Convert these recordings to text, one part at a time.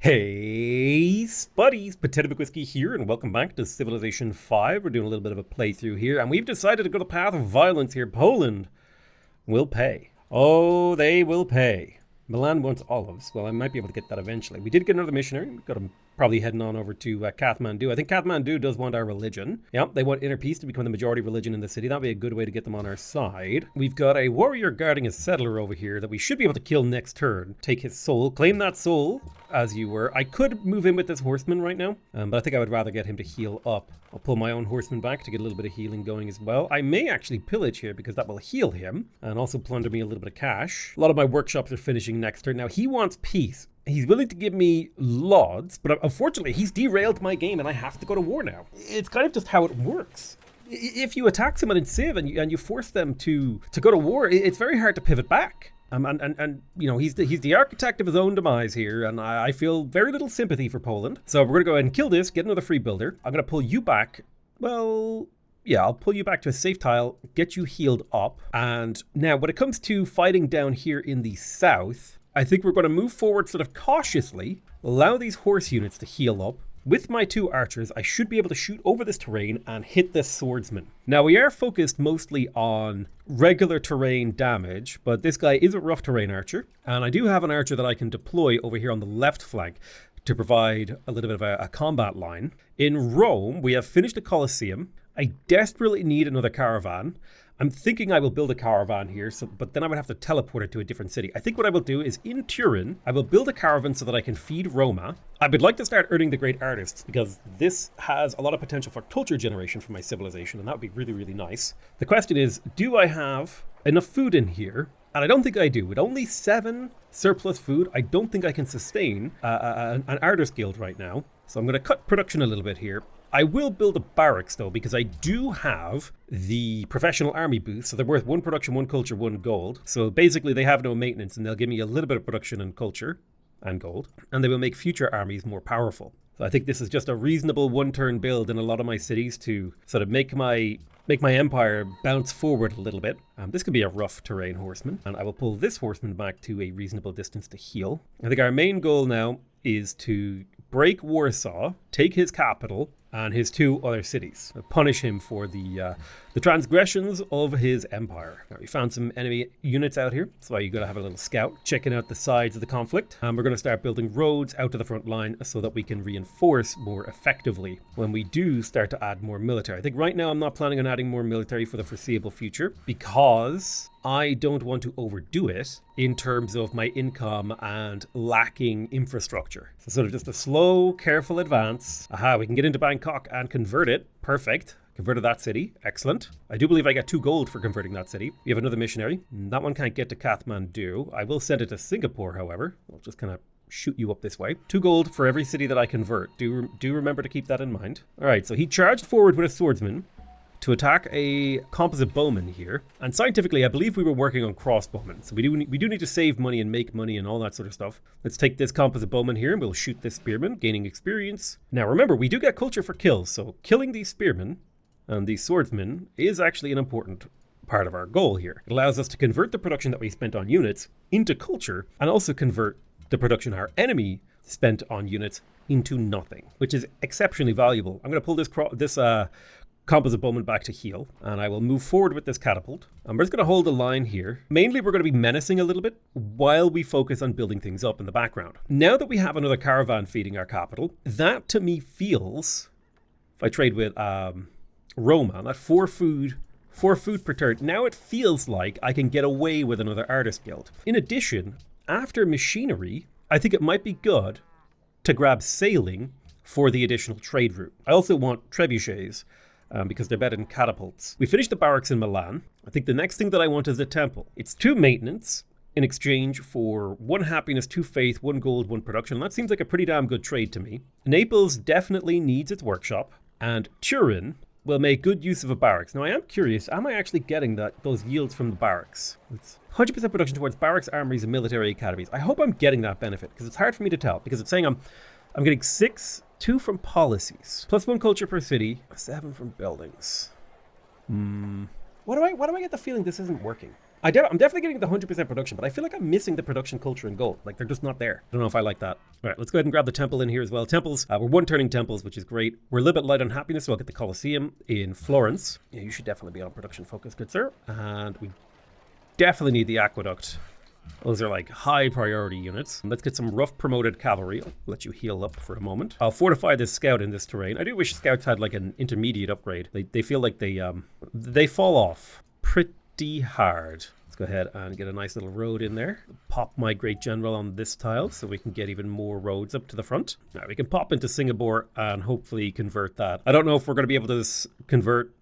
Hey, Spuddies, Potato Whiskey here, and welcome back to Civilization 5. We're doing a little bit of a playthrough here, and we've decided to go the path of violence here. Poland will pay. Oh, they will pay. Milan wants olives. Well, I might be able to get that eventually. We did get another missionary. We've got him probably heading on over to Kathmandu. I think Kathmandu does want our religion. Yep, they want inner peace to become the majority religion in the city. That'd be a good way to get them on our side. We've got a warrior guarding a settler over here that we should be able to kill next turn. Take his soul, claim that soul, as you were. I could move in with this horseman right now, but I think I would rather get him to heal up. I'll pull my own horseman back to get a little bit of healing going as well. I may actually pillage here because that will heal him and also plunder me a little bit of cash. A lot of my workshops are finishing next turn. Now, he wants peace. He's willing to give me lauds, but unfortunately, he's derailed my game and I have to go to war now. It's kind of just how it works. If you attack someone in Civ and you force them to go to war, it's very hard to pivot back. And you know, he's the architect of his own demise here, and I feel very little sympathy for Poland. So we're going to go ahead and kill this, get another free builder. I'm going to pull you back. Well, yeah, I'll pull you back to a safe tile, get you healed up. And now when it comes to fighting down here in the south, I think we're going to move forward sort of cautiously, allow these horse units to heal up. With my two archers, I should be able to shoot over this terrain and hit this swordsman. Now, we are focused mostly on regular terrain damage, but this guy is a rough terrain archer, and I do have an archer that I can deploy over here on the left flank to provide a little bit of a combat line. In Rome, we have finished a Colosseum. I desperately need another caravan. I'm thinking I will build a caravan here, but then I would have to teleport it to a different city. I think what I will do is in Turin, I will build a caravan so that I can feed Roma. I would like to start earning the great artists because this has a lot of potential for culture generation for my civilization, and that would be really, really nice. The question is, do I have enough food in here? And I don't think I do. With only 7 surplus food, I don't think I can sustain an artist guild right now. So I'm going to cut production a little bit here. I will build a barracks though, because I do have the professional army booths. So they're worth 1 production, 1 culture, 1 gold. So basically they have no maintenance and they'll give me a little bit of production and culture and gold. And they will make future armies more powerful. So I think this is just a reasonable 1-turn build in a lot of my cities to sort of make my empire bounce forward a little bit. This could be a rough terrain horseman. And I will pull this horseman back to a reasonable distance to heal. I think our main goal now is to break Warsaw, take his capital, and his 2 other cities. Punish him for the transgressions of his empire. Now, we found some enemy units out here, so you got to have a little scout checking out the sides of the conflict. And we're going to start building roads out to the front line so that we can reinforce more effectively when we do start to add more military. I think right now I'm not planning on adding more military for the foreseeable future because I don't want to overdo it in terms of my income and lacking infrastructure. So sort of just a slow, careful advance. Aha, we can get into Bangkok and convert it. Perfect. Converted that city. Excellent. I do believe I got 2 gold for converting that city. We have another missionary. That one can't get to Kathmandu. I will send it to Singapore, however. I'll just kind of shoot you up this way. 2 gold for every city that I convert. Do remember to keep that in mind. All right, so he charged forward with a swordsman to attack a composite bowman here. And scientifically, I believe we were working on crossbowmen. So we do need to save money and make money and all that sort of stuff. Let's take this composite bowman here and we'll shoot this spearman, gaining experience. Now remember, we do get culture for kills. So killing these spearmen and these swordsmen is actually an important part of our goal here. It allows us to convert the production that we spent on units into culture and also convert the production our enemy spent on units into nothing, which is exceptionally valuable. I'm going to pull this composite bowman back to heal, and I will move forward with this catapult. And we're just going to hold a line here. Mainly, we're going to be menacing a little bit while we focus on building things up in the background. Now that we have another caravan feeding our capital, that to me feels, if I trade with Roma, that 4 food per turn, now it feels like I can get away with another artist guild. In addition, after machinery, I think it might be good to grab sailing for the additional trade route. I also want trebuchets, because they're better than catapults. We finished the barracks in Milan. I think the next thing that I want is a temple. It's 2 maintenance in exchange for 1 happiness, 2 faith, 1 gold, 1 production. That seems like a pretty damn good trade to me. Naples definitely needs its workshop, and Turin will make good use of a barracks. Now I am curious, am I actually getting those yields from the barracks? It's 100% production towards barracks, armories, and military academies. I hope I'm getting that benefit, because it's hard for me to tell, because it's saying I'm getting 6, 2 from policies, plus 1 culture per city, 7 from buildings. Why do I get the feeling this isn't working? I'm definitely getting the 100% production, but I feel like I'm missing the production culture in gold. Like, they're just not there. I don't know if I like that. All right, let's go ahead and grab the temple in here as well. Temples, we're one-turning temples, which is great. We're a little bit light on happiness, so I'll get the Colosseum in Florence. Yeah, you should definitely be on production focus, good sir. And we definitely need the aqueduct. Those are like high priority units. Let's get some rough promoted cavalry. I'll let you heal up for a moment. I'll fortify this scout in this terrain. I do wish scouts had like an intermediate upgrade. They feel like they fall off pretty hard. Let's go ahead and get a nice little road in there. Pop my great general on this tile so we can get even more roads up to the front. All right, we can pop into Singapore and hopefully convert that. I don't know if we're going to be able to convert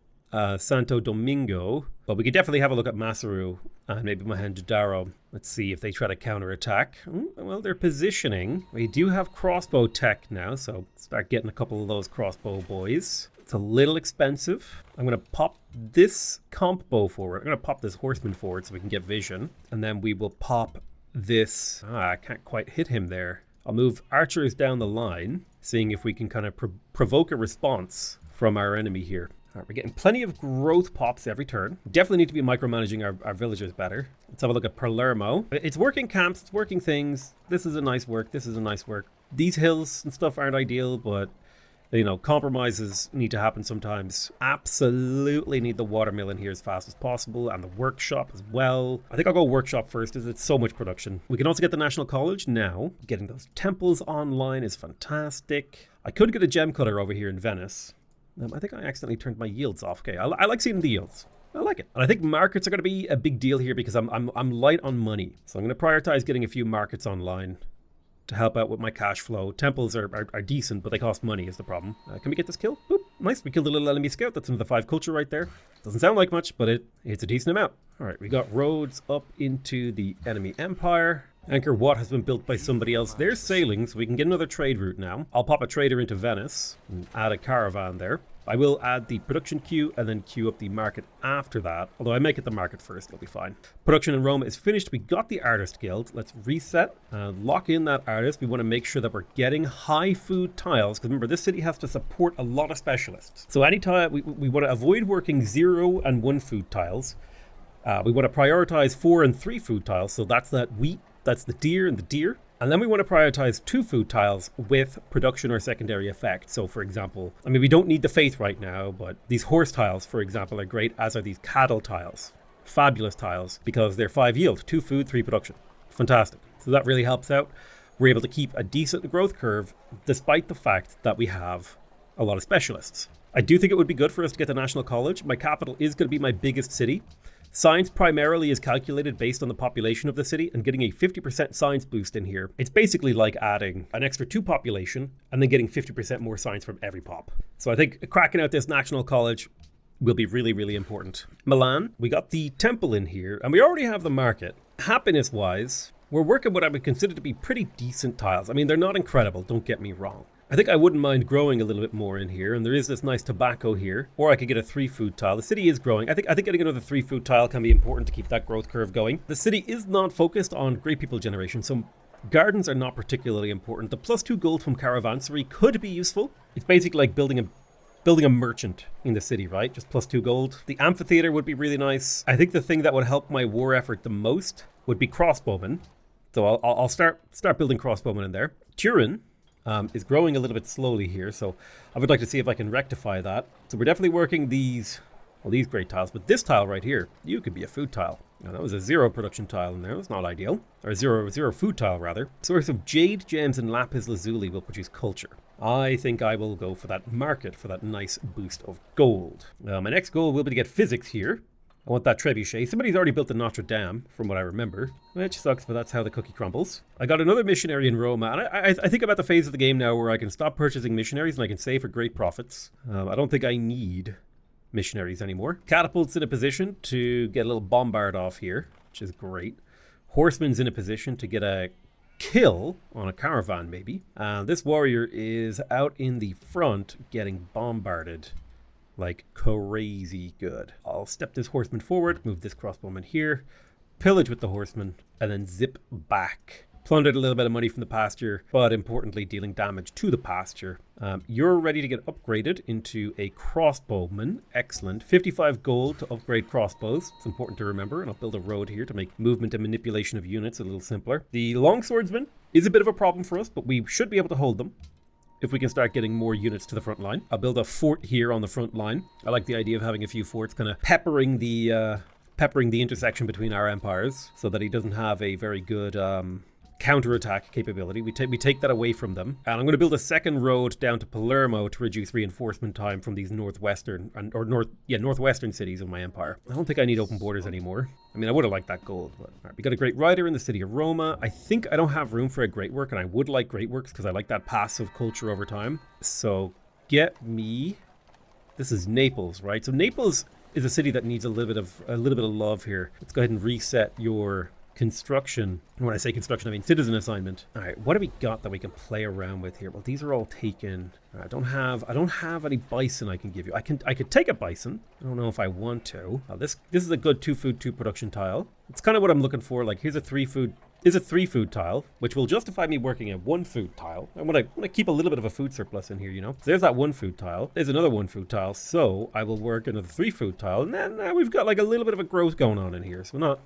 Santo Domingo, but we could definitely have a look at Masaru and maybe Mohenjo-Daro. Let's see if they try to counterattack. Well, they're positioning. We do have crossbow tech now, so start getting a couple of those crossbow boys. It's a little expensive. I'm going to pop this comp bow forward. I'm going to pop this horseman forward so we can get vision. And then we will pop this. I can't quite hit him there. I'll move archers down the line, seeing if we can kind of provoke a response from our enemy here. All right, we're getting plenty of growth pops every turn. Definitely need to be micromanaging our villagers better. Let's have a look at Palermo. It's working camps, it's working things. This is a nice work, this is a nice work. These hills and stuff aren't ideal, but you know, compromises need to happen sometimes. Absolutely need the watermill in here as fast as possible, and the workshop as well. I think I'll go workshop first, as it's so much production. We can also get the National College now. Getting those temples online is fantastic. I could get a gem cutter over here in Venice. I think I accidentally turned my yields off. Okay, I like seeing the yields. I like it. And I think markets are going to be a big deal here because I'm light on money. So I'm going to prioritize getting a few markets online to help out with my cash flow. Temples are decent, but they cost money is the problem. Can we get this kill? Boop. Nice. We killed a little enemy scout. That's another 5 culture right there. Doesn't sound like much, but it's a decent amount. All right, we got roads up into the enemy empire. Angkor Wat has been built by somebody else. They're sailing, so we can get another trade route now. I'll pop a trader into Venice and add a caravan there. I will add the production queue and then queue up the market after that. Although I make it the market first, it'll be fine. Production in Rome is finished. We got the artist guild. Let's reset and lock in that artist. We want to make sure that we're getting high food tiles. Because remember, this city has to support a lot of specialists. So any tile, we want to avoid working 0 and 1 food tiles. We want to prioritize 4 and 3 food tiles. So that's that wheat. That's the deer and the deer. And then we want to prioritize 2 food tiles with production or secondary effect. So for example, I mean, we don't need the faith right now, but these horse tiles, for example, are great, as are these cattle tiles. Fabulous tiles because they're 5 yield, 2 food, 3 production. Fantastic. So that really helps out. We're able to keep a decent growth curve despite the fact that we have a lot of specialists. I do think it would be good for us to get the National College. My capital is going to be my biggest city. Science primarily is calculated based on the population of the city, and getting a 50% science boost in here, it's basically like adding an extra 2 population and then getting 50% more science from every pop. So I think cracking out this National College will be really, really important. Milan, we got the temple in here, and we already have the market. Happiness-wise, we're working what I would consider to be pretty decent tiles. I mean, they're not incredible, don't get me wrong. I think I wouldn't mind growing a little bit more in here, and there is this nice tobacco here, or I could get a 3 food tile. The city is growing. I think getting another 3 food tile can be important to keep that growth curve going. The city is not focused on great people generation, so gardens are not particularly important. The +2 gold from caravansary could be useful. It's basically like building a merchant in the city, right? Just +2 gold. The amphitheater would be really nice. I think the thing that would help my war effort the most would be crossbowmen. So I'll start building crossbowmen in there. Turin is growing a little bit slowly here, so I would like to see if I can rectify that. So we're definitely working these great tiles, but this tile right here, you could be a food tile. Now, that was a 0 production tile in there. That's not ideal. Or zero food tile, rather. Source of jade, gems, and lapis lazuli will produce culture. I think I will go for that market for that nice boost of gold. My next goal will be to get physics here. I want that trebuchet. Somebody's already built the Notre Dame, from what I remember, which sucks, but that's how the cookie crumbles. I got another missionary in Roma, and I think about the phase of the game now where I can stop purchasing missionaries and I can save for great profits. I don't think I need missionaries anymore. Catapult's in a position to get a little bombard off here, which is great. Horseman's in a position to get a kill on a caravan, maybe. And this warrior is out in the front getting bombarded like crazy good. I'll step this horseman forward, move this crossbowman here, pillage with the horseman, and then zip back plundered a little bit of money from the pasture, but importantly dealing damage to the pasture. You're ready to get upgraded into a crossbowman. Excellent. 55 gold to upgrade crossbows. It's important to remember, and I'll build a road here to make movement and manipulation of units a little simpler. The longswordsman is a bit of a problem for us, but we should be able to hold them if we can start getting more units to the front line. I'll build a fort here on the front line. I like the idea of having a few forts kind of peppering the intersection between our empires so that he doesn't have a very good counterattack capability. We take that away from them. And I'm going to build a second road down to Palermo to reduce reinforcement time from these northwestern cities of my empire. I don't think I need open borders anymore. I mean, I would have liked that gold, but all right, we got a great rider in the city of Roma. I think I don't have room for a great work, and I would like great works because I like that passive culture over time. So get me. This is Naples, right? So Naples is a city that needs a little bit of love here. Let's go ahead and reset your construction. When I say construction, I mean citizen assignment. All right, what do we got that we can play around with here? Well, these are all taken. I don't have any bison I can give you. I could take a bison. I don't know if I want to. This is a good 2 food 2 production tile. It's kind of what I'm looking for. Like, here's a 3 food tile, which will justify me working a 1 food tile. I want to keep a little bit of a food surplus in here, you know. So there's that 1 food tile. There's another 1 food tile. So I will work another 3 food tile, and then we've got like a little bit of a growth going on in here. So not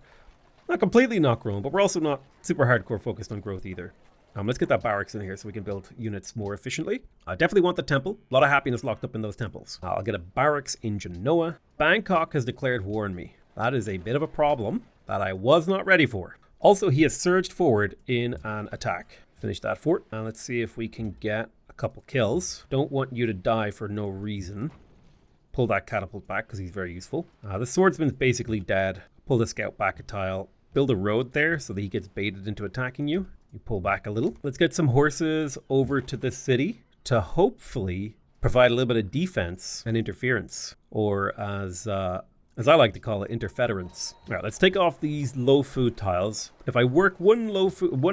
completely not grown, but we're also not super hardcore focused on growth either. Let's get that barracks in here so we can build units more efficiently. I definitely want the temple. A lot of happiness locked up in those temples. I'll get a barracks in Genoa. Bangkok has declared war on me. That is a bit of a problem that I was not ready for. Also, he has surged forward in an attack. Finish that fort. And let's see if we can get a couple kills. Don't want you to die for no reason. Pull that catapult back because he's very useful. The swordsman's basically dead. Pull the scout back a tile. Build a road there so that he gets baited into attacking you. You pull back a little. Let's get some horses over to the city to hopefully provide a little bit of defense and interference, or as I like to call it, interference. All right, let's take off these low food tiles. If I work one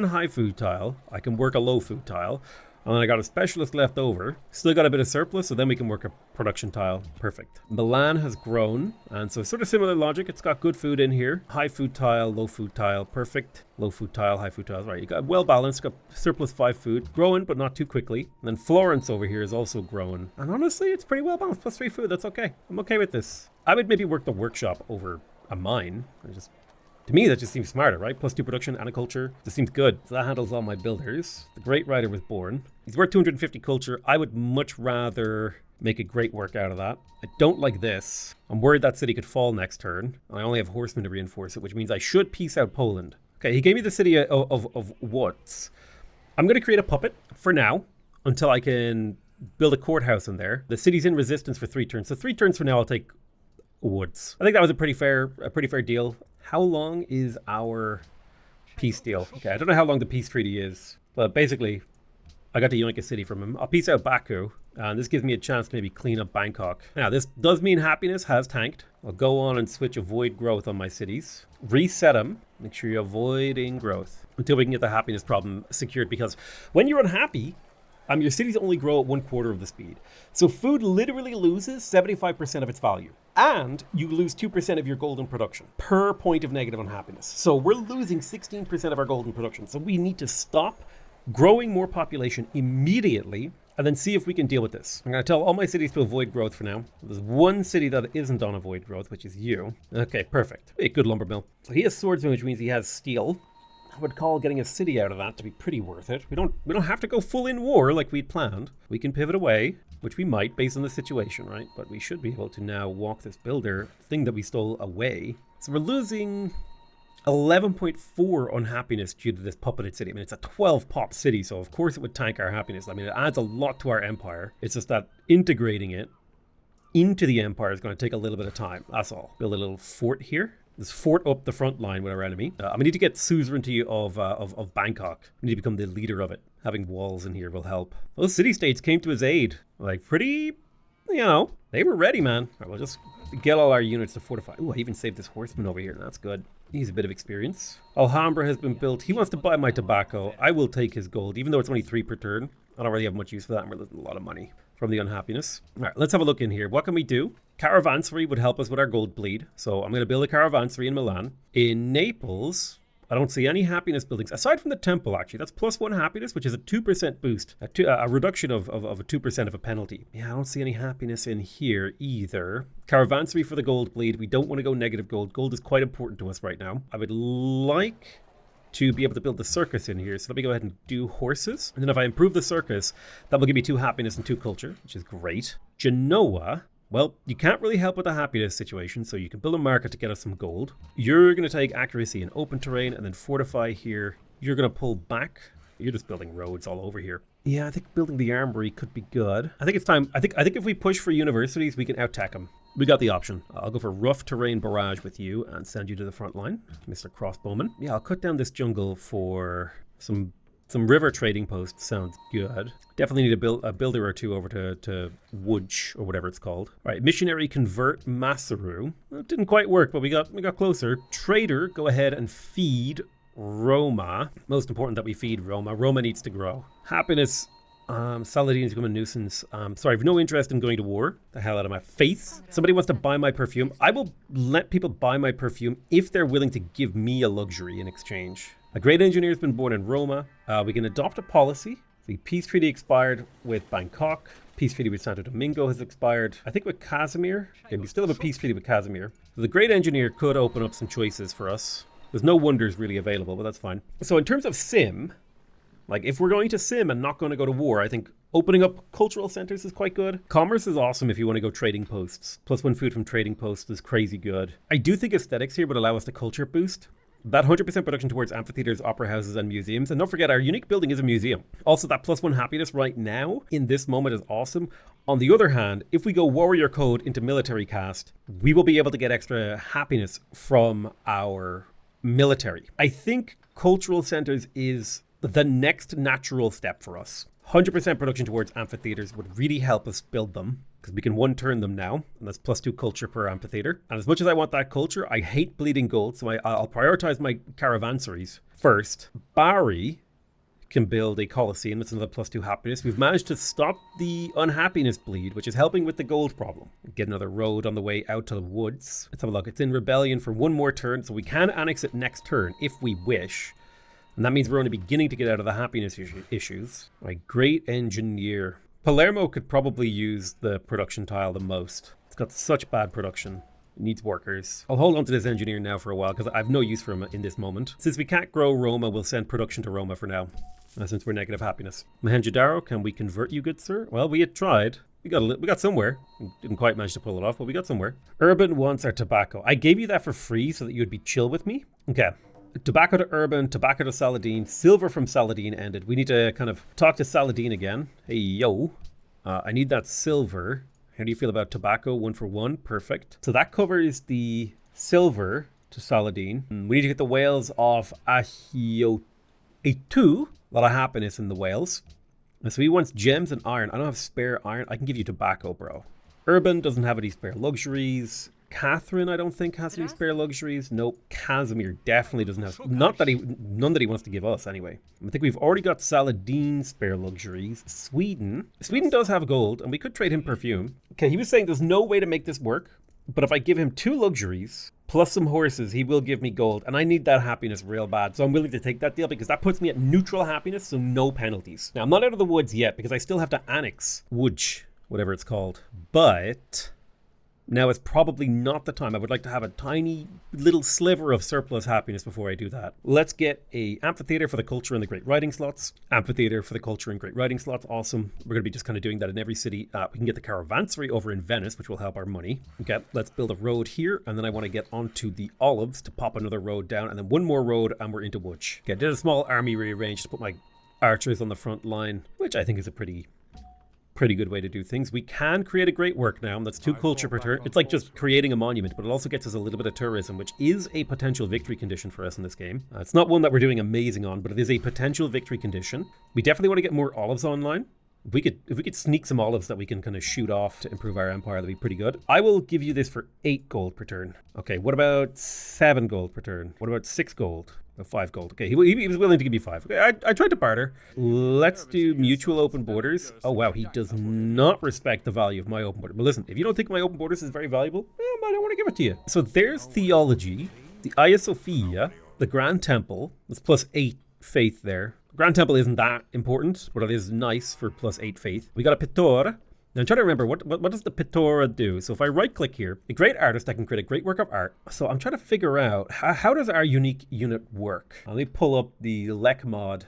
high food tile, I can work a low food tile. And then I got a specialist left over. Still got a bit of surplus, so then we can work a production tile. Perfect. Milan has grown, and so sort of similar logic. It's got good food in here. High food tile, low food tile. Perfect. Low food tile, high food tile. Right, you got well balanced. Got surplus 5 food. Growing, but not too quickly. And then Florence over here is also growing. And honestly, it's pretty well balanced. Plus 3 food. That's okay. I'm okay with this. I would maybe work the workshop over a mine. To me, that just seems smarter, right? Plus 2 production and a culture. This seems good. So that handles all my builders. The Great Rider was born. He's worth 250 culture. I would much rather make a great work out of that. I don't like this. I'm worried that city could fall next turn. I only have horsemen to reinforce it, which means I should peace out Poland. Okay, he gave me the city of Watts. I'm going to create a puppet for now until I can build a courthouse in there. The city's in resistance for 3 turns. So 3 turns for now, I'll take Woods. I think that was a pretty fair deal. How long is our peace deal? Okay, I don't know how long the peace treaty is, but basically, I got to yoink a city from him. I'll peace out Baku, and this gives me a chance to maybe clean up Bangkok. Now, this does mean happiness has tanked. I'll go on and switch avoid growth on my cities. Reset them. Make sure you're avoiding growth until we can get the happiness problem secured, because when you're unhappy, your cities only grow at 1/4 of the speed. So food literally loses 75% of its value. And you lose 2% of your golden production per point of negative unhappiness. So we're losing 16% of our golden production. So we need to stop growing more population immediately and then see if we can deal with this. I'm going to tell all my cities to avoid growth for now. There's one city that isn't on avoid growth, which is you. Okay, perfect. A good lumber mill. So he has swordsman, which means he has steel. I would call getting a city out of that to be pretty worth it. We don't have to go full in war like we'd planned. We can pivot away, which we might based on the situation, right? But we should be able to now walk this builder thing that we stole away. So we're losing 11.4 unhappiness due to this puppeted city. I mean, it's a 12 pop city, so of course it would tank our happiness. I mean, it adds a lot to our empire. It's just that integrating it into the empire is going to take a little bit of time. That's all. Build a little fort here. This fort up the front line with our enemy. I need to get suzerainty of Bangkok. We need to become the leader of it. Having walls in here will help. Those city-states came to his aid. Like, pretty, they were ready, man. All right, we'll just get all our units to fortify. Ooh, I even saved this horseman over here. That's good. He's a bit of experience. Alhambra has been built. He wants to buy my tobacco. I will take his gold, even though it's only 3 per turn. I don't really have much use for that, and we're losing a lot of money from the unhappiness. All right, let's have a look in here. What can we do? Caravansary would help us with our gold bleed. So I'm going to build a caravansary in Milan. In Naples, I don't see any happiness buildings, aside from the temple, actually. That's +1 happiness, which is a 2% boost, a reduction of a 2% of a penalty. Yeah, I don't see any happiness in here either. Caravansary for the gold bleed. We don't want to go negative gold. Gold is quite important to us right now. I would like to be able to build the circus in here. So let me go ahead and do horses. And then if I improve the circus, that will give me 2 happiness and 2 culture, which is great. Genoa. Well, you can't really help with the happiness situation, so you can build a market to get us some gold. You're going to take accuracy and open terrain and then fortify here. You're going to pull back. You're just building roads all over here. Yeah, I think building the armory could be good. I think it's time. I think if we push for universities, we can out-tech them. We got the option. I'll go for rough terrain barrage with you and send you to the front line, Mr. Crossbowman. Yeah, I'll cut down this jungle for some river trading posts. Sounds good. Definitely need to build a builder or 2 over to Woods or whatever it's called. All right, missionary convert Masaru. Well, it didn't quite work, but we got closer. Trader, go ahead and feed Roma. Most important that we feed Roma. Roma needs to grow. Happiness. Saladin's become a nuisance. Sorry, I've no interest in going to war. The hell out of my face. Somebody wants to buy my perfume. I will let people buy my perfume if they're willing to give me a luxury in exchange. A great engineer has been born in Roma. We can adopt a policy. The peace treaty expired with Bangkok. Peace treaty with Santo Domingo has expired. I think with Casimir. Okay, we still have a peace treaty with Casimir. So the great engineer could open up some choices for us. There's no wonders really available, but that's fine. So in terms of sim, like if we're going to sim and not going to go to war, I think opening up cultural centers is quite good. Commerce is awesome if you want to go trading posts. +1 food from trading posts is crazy good. I do think aesthetics here would allow us the culture boost. That 100% production towards amphitheaters, opera houses, and museums. And don't forget, our unique building is a museum. Also, that +1 happiness right now, in this moment, is awesome. On the other hand, if we go warrior code into military caste, we will be able to get extra happiness from our military. I think cultural centers is the next natural step for us. 100% production towards amphitheaters would really help us build them, because we can 1-turn them now, and that's +2 culture per amphitheater. And as much as I want that culture, I hate bleeding gold, so I'll prioritize my caravansaries first. Bari can build a Colosseum. That's another +2 happiness. We've managed to stop the unhappiness bleed, which is helping with the gold problem. Get another road on the way out to the woods. Let's have a look. It's in rebellion for 1 more turn, so we can annex it next turn if we wish. And that means we're only beginning to get out of the happiness issues. My great engineer. Palermo could probably use the production tile the most. It's got such bad production. It needs workers. I'll hold on to this engineer now for a while because I have no use for him in this moment. Since we can't grow Roma, we'll send production to Roma for now. Since we're negative happiness. Mohenjo-Daro, can we convert you, good sir? Well, we had tried. We got somewhere. Didn't quite manage to pull it off, but we got somewhere. Urban wants our tobacco. I gave you that for free so that you'd be chill with me. Okay. Tobacco to Urban, tobacco to Saladin, silver from Saladin ended. We need to kind of talk to Saladin again. Hey, yo. I need that silver. How do you feel about tobacco? 1 for 1. Perfect. So that covers the silver to Saladin. We need to get the whales off Ahio. A 2. A lot of happiness in the whales. So he wants gems and iron. I don't have spare iron. I can give you tobacco, bro. Urban doesn't have any spare luxuries. Catherine, I don't think, has any spare luxuries. Nope. Casimir definitely doesn't have. None that he wants to give us anyway. I think we've already got Saladin's spare luxuries. Sweden does have gold, and we could trade him perfume. Okay, he was saying there's no way to make this work, but if I give him 2 luxuries plus some horses, he will give me gold, and I need that happiness real bad. So I'm willing to take that deal because that puts me at neutral happiness, so no penalties. Now I'm not out of the woods yet because I still have to annex Woods, whatever it's called, but now is probably not the time. I would like to have a tiny little sliver of surplus happiness before I do that. Let's get a amphitheater for the culture and the great writing slots. Amphitheater for the culture and great writing slots. Awesome. We're going to be just kind of doing that in every city. We can get the caravansary over in Venice, which will help our money. Okay, let's build a road here. And then I want to get onto the olives to pop another road down. And then 1 more road and we're into Woods. Okay, I did a small army rearrange to put my archers on the front line, which I think is a pretty good way to do things. We can create a great work now. That's 2 culture per turn. It's like just creating a monument, but it also gets us a little bit of tourism, which is a potential victory condition for us in this game. It's not one that we're doing amazing on, but it is a potential victory condition. We definitely want to get more olives online. If we could sneak some olives that we can kind of shoot off to improve our empire, that'd be pretty good. I will give you this for 8 gold per turn. Okay, what about 7 gold per turn? What about 6 gold? 5 gold. Okay, he was willing to give me 5. Okay, I tried to barter. Let's do mutual open borders. Oh wow, he does not respect the value of my open border. But listen, if you don't think my open borders is very valuable, I don't want to give it to you. So there's theology, the Hagia Sophia. The Grand Temple is +8 faith there. Grand Temple isn't that important, but it is nice for +8 faith. We got a Pittor. Now I'm trying to remember, what does the Pittora do? So if I right click here, a great artist, I can create a great work of art. So I'm trying to figure out, how does our unique unit work? Let me pull up the Lekmod,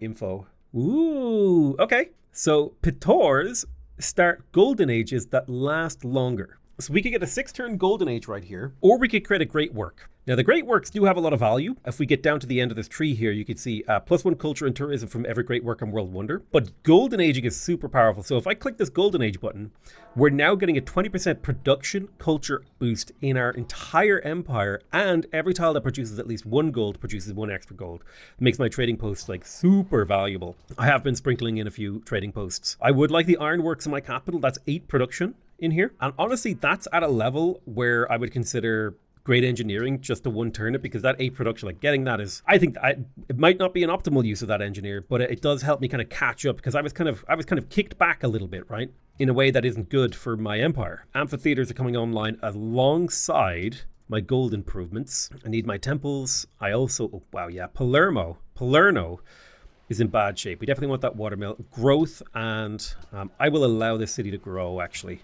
info. Ooh, okay. So Pittors start golden ages that last longer. So we could get a 6-turn golden age right here, or we could create a great work. Now the great works do have a lot of value. If we get down to the end of this tree here, you can see +1 culture and tourism from every great work and world wonder. But golden aging is super powerful. So if I click this golden age button, we're now getting a 20% production culture boost in our entire empire. And every tile that produces at least 1 gold produces 1 extra gold. It makes my trading posts like super valuable. I have been sprinkling in a few trading posts. I would like the ironworks in my capital. That's 8 production in here. And honestly, that's at a level where I would consider great engineering just to 1 turn it, because that 8 production, like getting that is, I think it might not be an optimal use of that engineer, but it does help me kind of catch up, because I was kind of kicked back a little bit, right? In a way that isn't good for my empire. Amphitheaters are coming online alongside my gold improvements. I need my temples. I also, oh wow, yeah, Palermo is in bad shape. We definitely want that watermill growth, and I will allow this city to grow actually,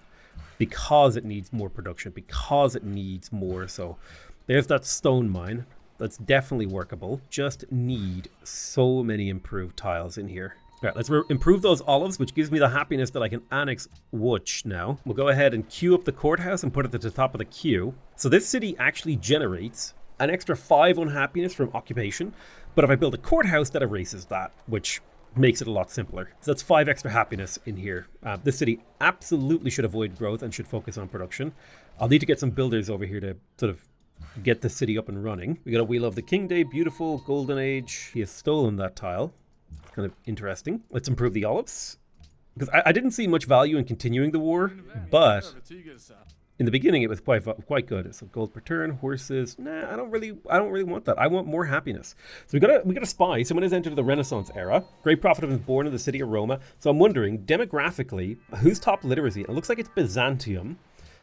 because it needs more production, because it needs more. So there's that stone mine. That's definitely workable. Just need so many improved tiles in here. All right, let's improve those olives, which gives me the happiness that I can annex Wuch now. We'll go ahead and queue up the courthouse and put it at the top of the queue. So this city actually generates an extra 5 unhappiness from occupation. But if I build a courthouse, that erases that, which makes it a lot simpler. So that's 5 extra happiness in here. This city absolutely should avoid growth and should focus on production. I'll need to get some builders over here to sort of get the city up and running. We got a Wheel of the King Day, beautiful, golden age. He has stolen that tile. Kind of interesting. Let's improve the olives, because I didn't see much value in continuing the war, but in the beginning it was quite good. So gold per turn, horses. Nah, I don't really want that. I want more happiness. So we got a spy. Someone has entered the Renaissance era. Great prophet was born in the city of Roma. So I'm wondering, demographically, who's top literacy? It looks like it's Byzantium.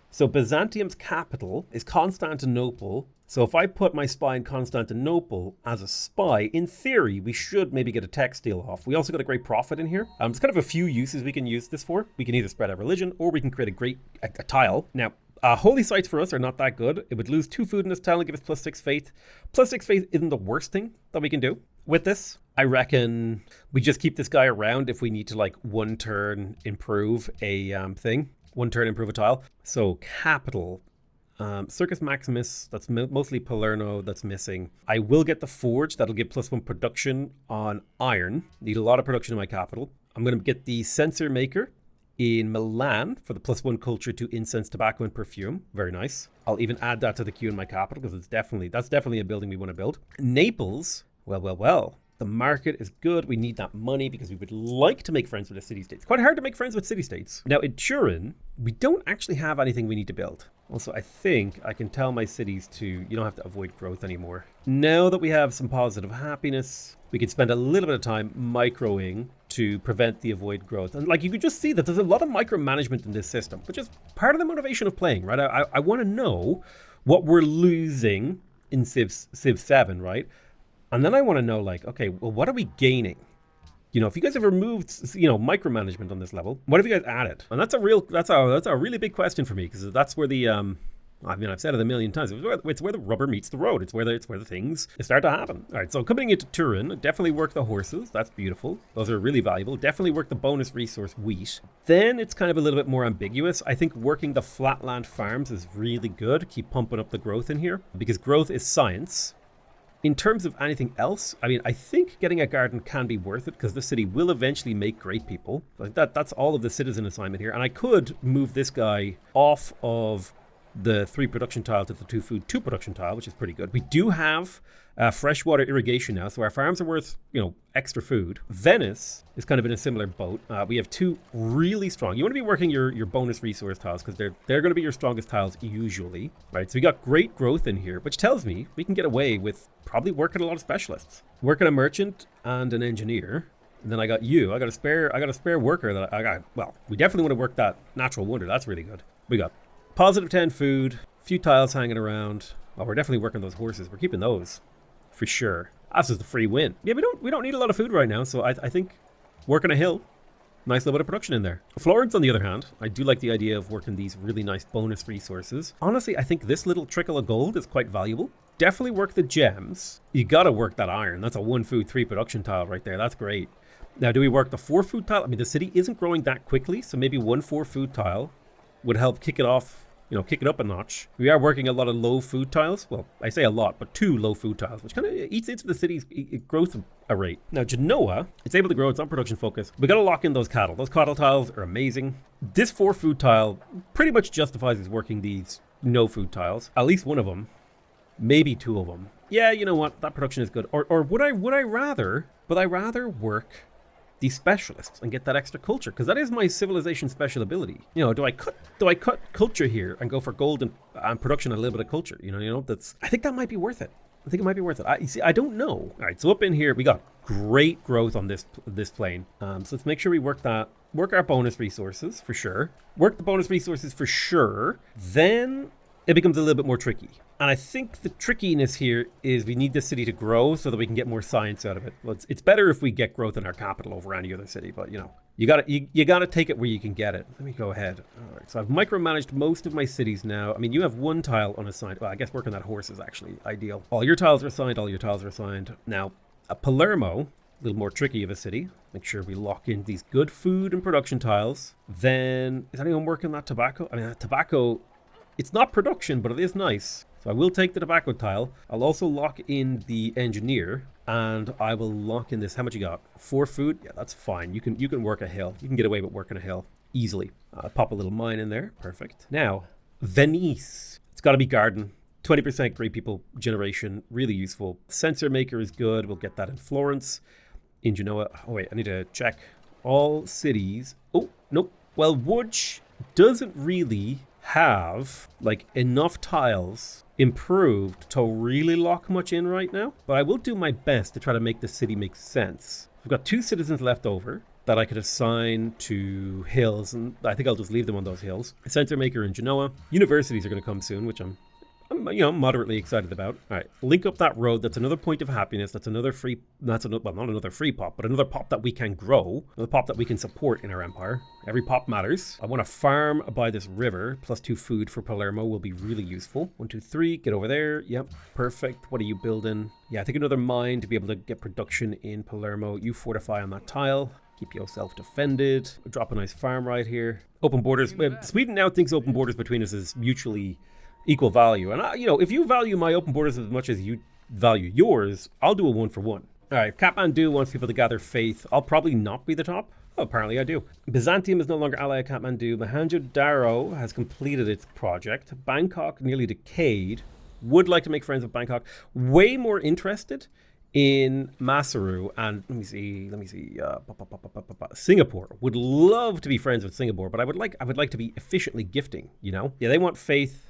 So Byzantium's capital is Constantinople. So if I put my spy in Constantinople as a spy, in theory, we should maybe get a text deal off. We also got a great prophet in here. There's kind of a few uses we can use this for. We can either spread our religion, or we can create a tile. Now, holy sites for us are not that good. It would lose 2 food in this tile and give us +6 faith. +6 faith isn't the worst thing that we can do with this. I reckon we just keep this guy around if we need to, like, 1 turn improve a thing. 1 turn improve a tile. So capital, Circus Maximus, that's mostly Palermo, that's missing. I will get the forge, that'll give +1 production on iron. Need a lot of production in my capital. I'm going to get the censer maker in Milan for the +1 culture to incense, tobacco, and perfume. Very nice. I'll even add that to the queue in my capital, because that's definitely a building we want to build. Naples, well. The market is good. We need that money because we would like to make friends with the city-states. Quite hard to make friends with city-states. Now in Turin, we don't actually have anything we need to build. Also, I think I can tell my cities to, you don't have to avoid growth anymore. Now that we have some positive happiness, we can spend a little bit of time microing to prevent the avoid growth. And like, you can just see that there's a lot of micromanagement in this system, which is part of the motivation of playing, right? I want to know what we're losing in Civ 7, right? And then I want to know, like, okay, well, what are we gaining? You know, if you guys have removed, micromanagement on this level, what have you guys added? And that's a really big question for me, because that's where the, I've said it a million times, it's where the rubber meets the road. It's where the things start to happen. All right, so coming into Turin, definitely work the horses. That's beautiful. Those are really valuable. Definitely work the bonus resource wheat. Then it's kind of a little bit more ambiguous. I think working the flatland farms is really good. Keep pumping up the growth in here, because growth is science. In terms of anything else, I think getting a garden can be worth it, because the city will eventually make great people. Like that's all of the citizen assignment here. And I could move this guy off of the 3 production tile to the 2 food 2 production tile, which is pretty good. We do have freshwater irrigation now, so our farms are worth, extra food. Venice is kind of in a similar boat. We have 2 really strong. You want to be working your bonus resource tiles, because they're going to be your strongest tiles usually, right? So we got great growth in here, which tells me we can get away with probably working a lot of specialists. Working a merchant and an engineer. And then I got you. I got a spare worker that I got. Well, we definitely want to work that natural wonder. That's really good. We got +10 food, few tiles hanging around. Oh, we're definitely working those horses. We're keeping those for sure. That's just the free win. Yeah, we don't need a lot of food right now, so I think working a hill, nice little bit of production in there. Florence, on the other hand, I do like the idea of working these really nice bonus resources. Honestly, I think this little trickle of gold is quite valuable. Definitely work the gems. You gotta work that iron. That's a 1 food 3 production tile right there. That's great. Now, do we work the 4 food tile? I mean, the city isn't growing that quickly, so maybe 1 4 food tile would help kick it off, kick it up a notch. We are working a lot of low food tiles. Well, I say a lot, but 2 low food tiles, which kind of eats into the city's growth rate. Now, Genoa, it's able to grow. It's on production focus. We got to lock in those cattle. Those cattle tiles are amazing. This 4 food tile pretty much justifies us working these no food tiles. At least one of them, maybe 2 of them. Yeah, you know what? That production is good. Or would I rather work these specialists and get that extra culture, because that is my civilization special ability. Do I cut culture here and go for gold and production and a little bit of culture? I think that might be worth it. I think it might be worth it. I don't know. All right, so up in here we got great growth on this plane. So let's make sure we work our bonus resources for sure. Work the bonus resources for sure. Then it becomes a little bit more tricky. And I think the trickiness here is we need this city to grow so that we can get more science out of it. Well, it's better if we get growth in our capital over any other city, but you gotta take it where you can get it. Let me go ahead. All right, so I've micromanaged most of my cities now. I mean, you have 1 tile unassigned. Well, I guess working that horse is actually ideal. All your tiles are assigned. Now, Palermo, a little more tricky of a city. Make sure we lock in these good food and production tiles. Then, is anyone working that tobacco? I mean, that tobacco, it's not production, but it is nice. So I will take the tobacco tile. I'll also lock in the engineer, and I will lock in this. How much you got? 4 food? Yeah, that's fine. You can work a hill. You can get away with working a hill easily. Pop a little mine in there. Perfect. Now, Venice. It's got to be garden. 20% great people generation. Really useful. Sensor maker is good. We'll get that in Florence. In Genoa. Oh, wait. I need to check all cities. Oh, nope. Well, Łódź doesn't really have enough tiles improved to really lock much in right now, but I will do my best to try to make the city make sense. I've got 2 citizens left over that I could assign to hills, and I think I'll just leave them on those hills. A sensor maker in Genoa. Universities are going to come soon, which I'm moderately excited about. All right, link up that road. That's another point of happiness. That's another free. Not another free pop, but another pop that we can grow. Another pop that we can support in our empire. Every pop matters. I want to farm by this river. +2 food for Palermo will be really useful. 1, 2, 3. Get over there. Yep, perfect. What are you building? Yeah, I think another mine to be able to get production in Palermo. You fortify on that tile. Keep yourself defended. Drop a nice farm right here. Open borders. Sweden now thinks open borders between us is mutually equal value. And if you value my open borders as much as you value yours, I'll do a 1 for 1. All right, Kathmandu wants people to gather faith. I'll probably not be the top. Oh, apparently I do. Byzantium is no longer ally of Kathmandu. Mohenjo-Daro has completed its project. Bangkok nearly decayed. Would like to make friends with Bangkok. Way more interested in Masaru and let me see. Singapore. Would love to be friends with Singapore, but I would like to be efficiently gifting. Yeah, they want faith.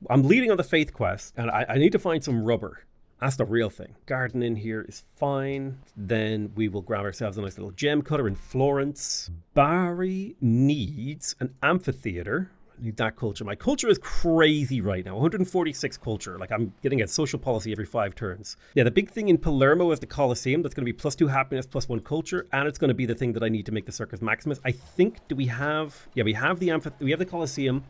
I'm leading on the faith quest, and I need to find some rubber. That's the real thing. Garden in here is fine. Then we will grab ourselves a nice little gem cutter in Florence. Bari needs an amphitheater. I need that culture. My culture is crazy right now. 146 culture. I'm getting a social policy every 5 turns. Yeah, the big thing in Palermo is the Colosseum. That's going to be +2 happiness, +1 culture, and it's going to be the thing that I need to make the Circus Maximus. I think, we have the Colosseum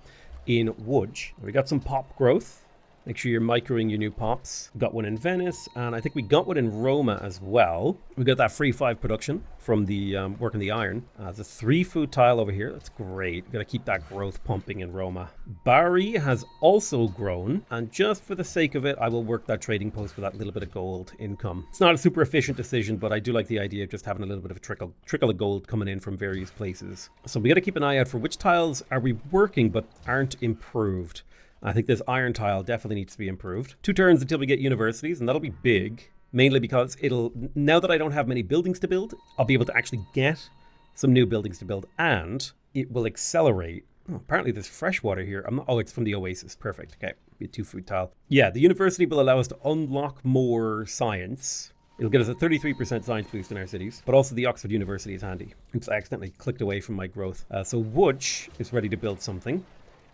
in Łódź. We got some pop growth. Make sure you're microing your new pops. We got one in Venice, and I think we got one in Roma as well. We got that free 5 production from the working the iron. There's a 3 food tile over here. That's great. We've got to keep that growth pumping in Roma. Bari has also grown, and just for the sake of it, I will work that trading post for that little bit of gold income. It's not a super efficient decision, but I do like the idea of just having a little bit of a trickle of gold coming in from various places. So we got to keep an eye out for which tiles are we working but aren't improved. I think this iron tile definitely needs to be improved. 2 turns until we get universities, and that'll be big, mainly because now that I don't have many buildings to build, I'll be able to actually get some new buildings to build, and it will accelerate. Oh, apparently there's fresh water here. It's from the oasis. Perfect. Okay, be a 2 food tile. Yeah, the university will allow us to unlock more science. It'll get us a 33% science boost in our cities, but also the Oxford University is handy. Oops, I accidentally clicked away from my growth. So Łódź is ready to build something.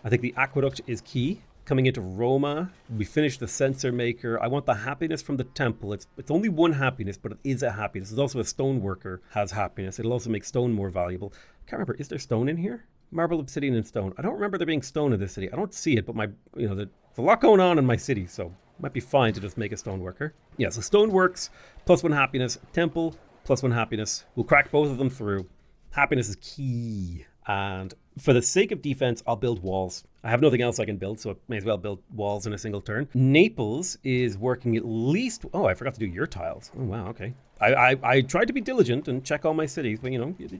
I think the aqueduct is key. coming into Roma. We finished the sensor maker. I want the happiness from the temple. It's only one happiness, but it is a happiness. There's also a stone worker has happiness. It'll also make stone more valuable. I can't remember, is there stone in here? Marble, obsidian, and stone. I don't remember there being stone in this city. I don't see it, but there's a lot going on in my city, so it might be fine to just make a stone worker. Yeah, so stone works, +1 happiness. Temple, +1 happiness. We'll crack both of them through. Happiness is key. And for the sake of defense, I'll build walls. I have nothing else I can build, so I may as well build walls in a single turn. Naples is working at least... Oh, I forgot to do your tiles. Oh, wow, okay. I tried to be diligent and check all my cities, but,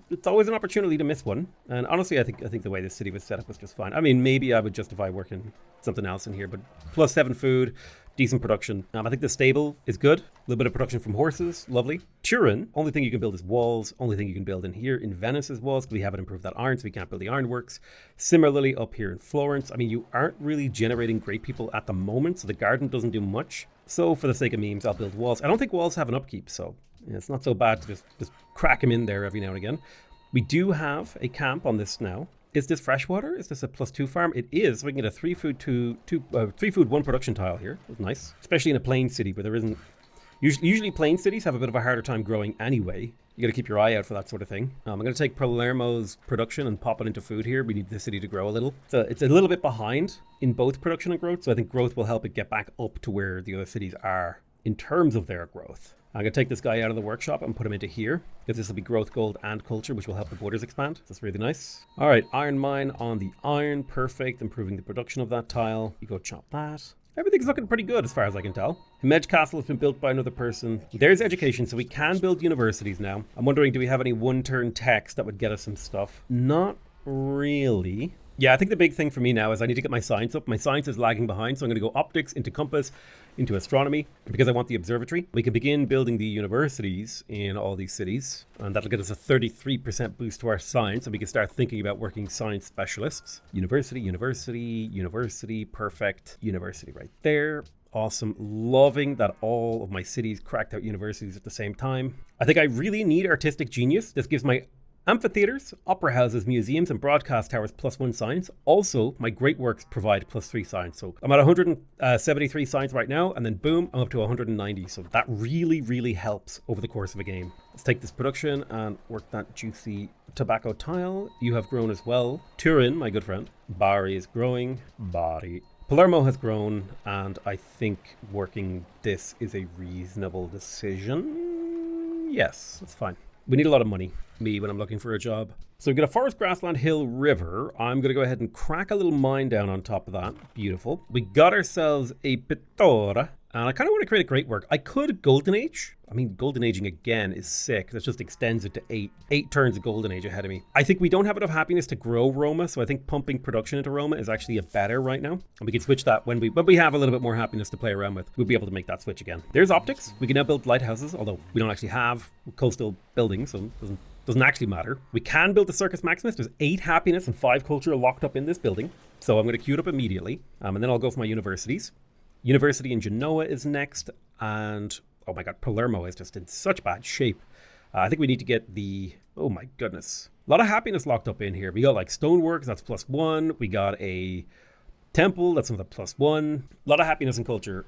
it's always an opportunity to miss one. And honestly, I think the way this city was set up was just fine. I mean, maybe I would justify working something else in here, but +7 food, decent production. I think the stable is good. A little bit of production from horses, lovely. Turin, only thing you can build is walls. Only thing you can build in here in Venice is walls, because we haven't improved that iron, so we can't build the ironworks. Similarly, up here in Florence, I mean, you aren't really generating great people at the moment, so the garden doesn't do much. So for the sake of memes, I'll build walls. I don't think walls have an upkeep, so it's not so bad to just crack them in there every now and again. We do have a camp on this now. Is this freshwater? Is this a +2 farm? It is. So we can get a 3 food, 3 food, 1 production tile here. That's nice. Especially in a plain city where there isn't... Usually plain cities have a bit of a harder time growing anyway. You got to keep your eye out for that sort of thing. I'm going to take Palermo's production and pop it into food here. We need the city to grow a little. So it's a little bit behind in both production and growth. So I think growth will help it get back up to where the other cities are in terms of their growth. I'm going to take this guy out of the workshop and put him into here, because this will be growth, gold, and culture, which will help the borders expand. That's really nice. All right, iron mine on the iron. Perfect. Improving the production of that tile. You go chop that. Everything's looking pretty good as far as I can tell. Himej Castle has been built by another person. There's education, so we can build universities now. I'm wondering, do we have any one-turn text that would get us some stuff? Not really. Yeah, I think the big thing for me now is I need to get my science up. My science is lagging behind, so I'm going to go optics into compass, into astronomy, because I want the observatory. We can begin building the universities in all these cities, and that'll get us a 33% boost to our science, and we can start thinking about working science specialists. University, university, university, perfect. University right there. Awesome. Loving that all of my cities cracked out universities at the same time. I think I really need artistic genius. This gives my amphitheaters, opera houses, museums, and broadcast towers +1 science. Also, my great works provide +3 science. So I'm at 173 science right now, and then boom, I'm up to 190. So that really, really helps over the course of a game. Let's take this production and work that juicy tobacco tile. You have grown as well. Turin, my good friend. Bari is growing. Bari. Palermo has grown, and I think working this is a reasonable decision. Yes, that's fine. We need a lot of money, me, when I'm looking for a job. So we've got a forest, grassland, hill, river. I'm going to go ahead and crack a little mine down on top of that. Beautiful. We got ourselves a pittora. And I kind of want to create a great work. I could golden age. I mean, golden aging again is sick. That just extends it to 8. 8 turns of golden age ahead of me. I think we don't have enough happiness to grow Roma, so I think pumping production into Roma is actually a better right now. And we can switch that when we have a little bit more happiness to play around with. We'll be able to make that switch again. There's optics. We can now build lighthouses, although we don't actually have coastal buildings, so it doesn't actually matter. We can build the Circus Maximus. There's 8 happiness and 5 culture locked up in this building. So I'm going to queue it up immediately. And then I'll go for my universities. University in Genoa is next, and oh my god, Palermo is just in such bad shape. I think we need to get the, oh my goodness, a lot of happiness locked up in here. We got like stoneworks, that's +1. We got a temple, that's another +1. A lot of happiness and culture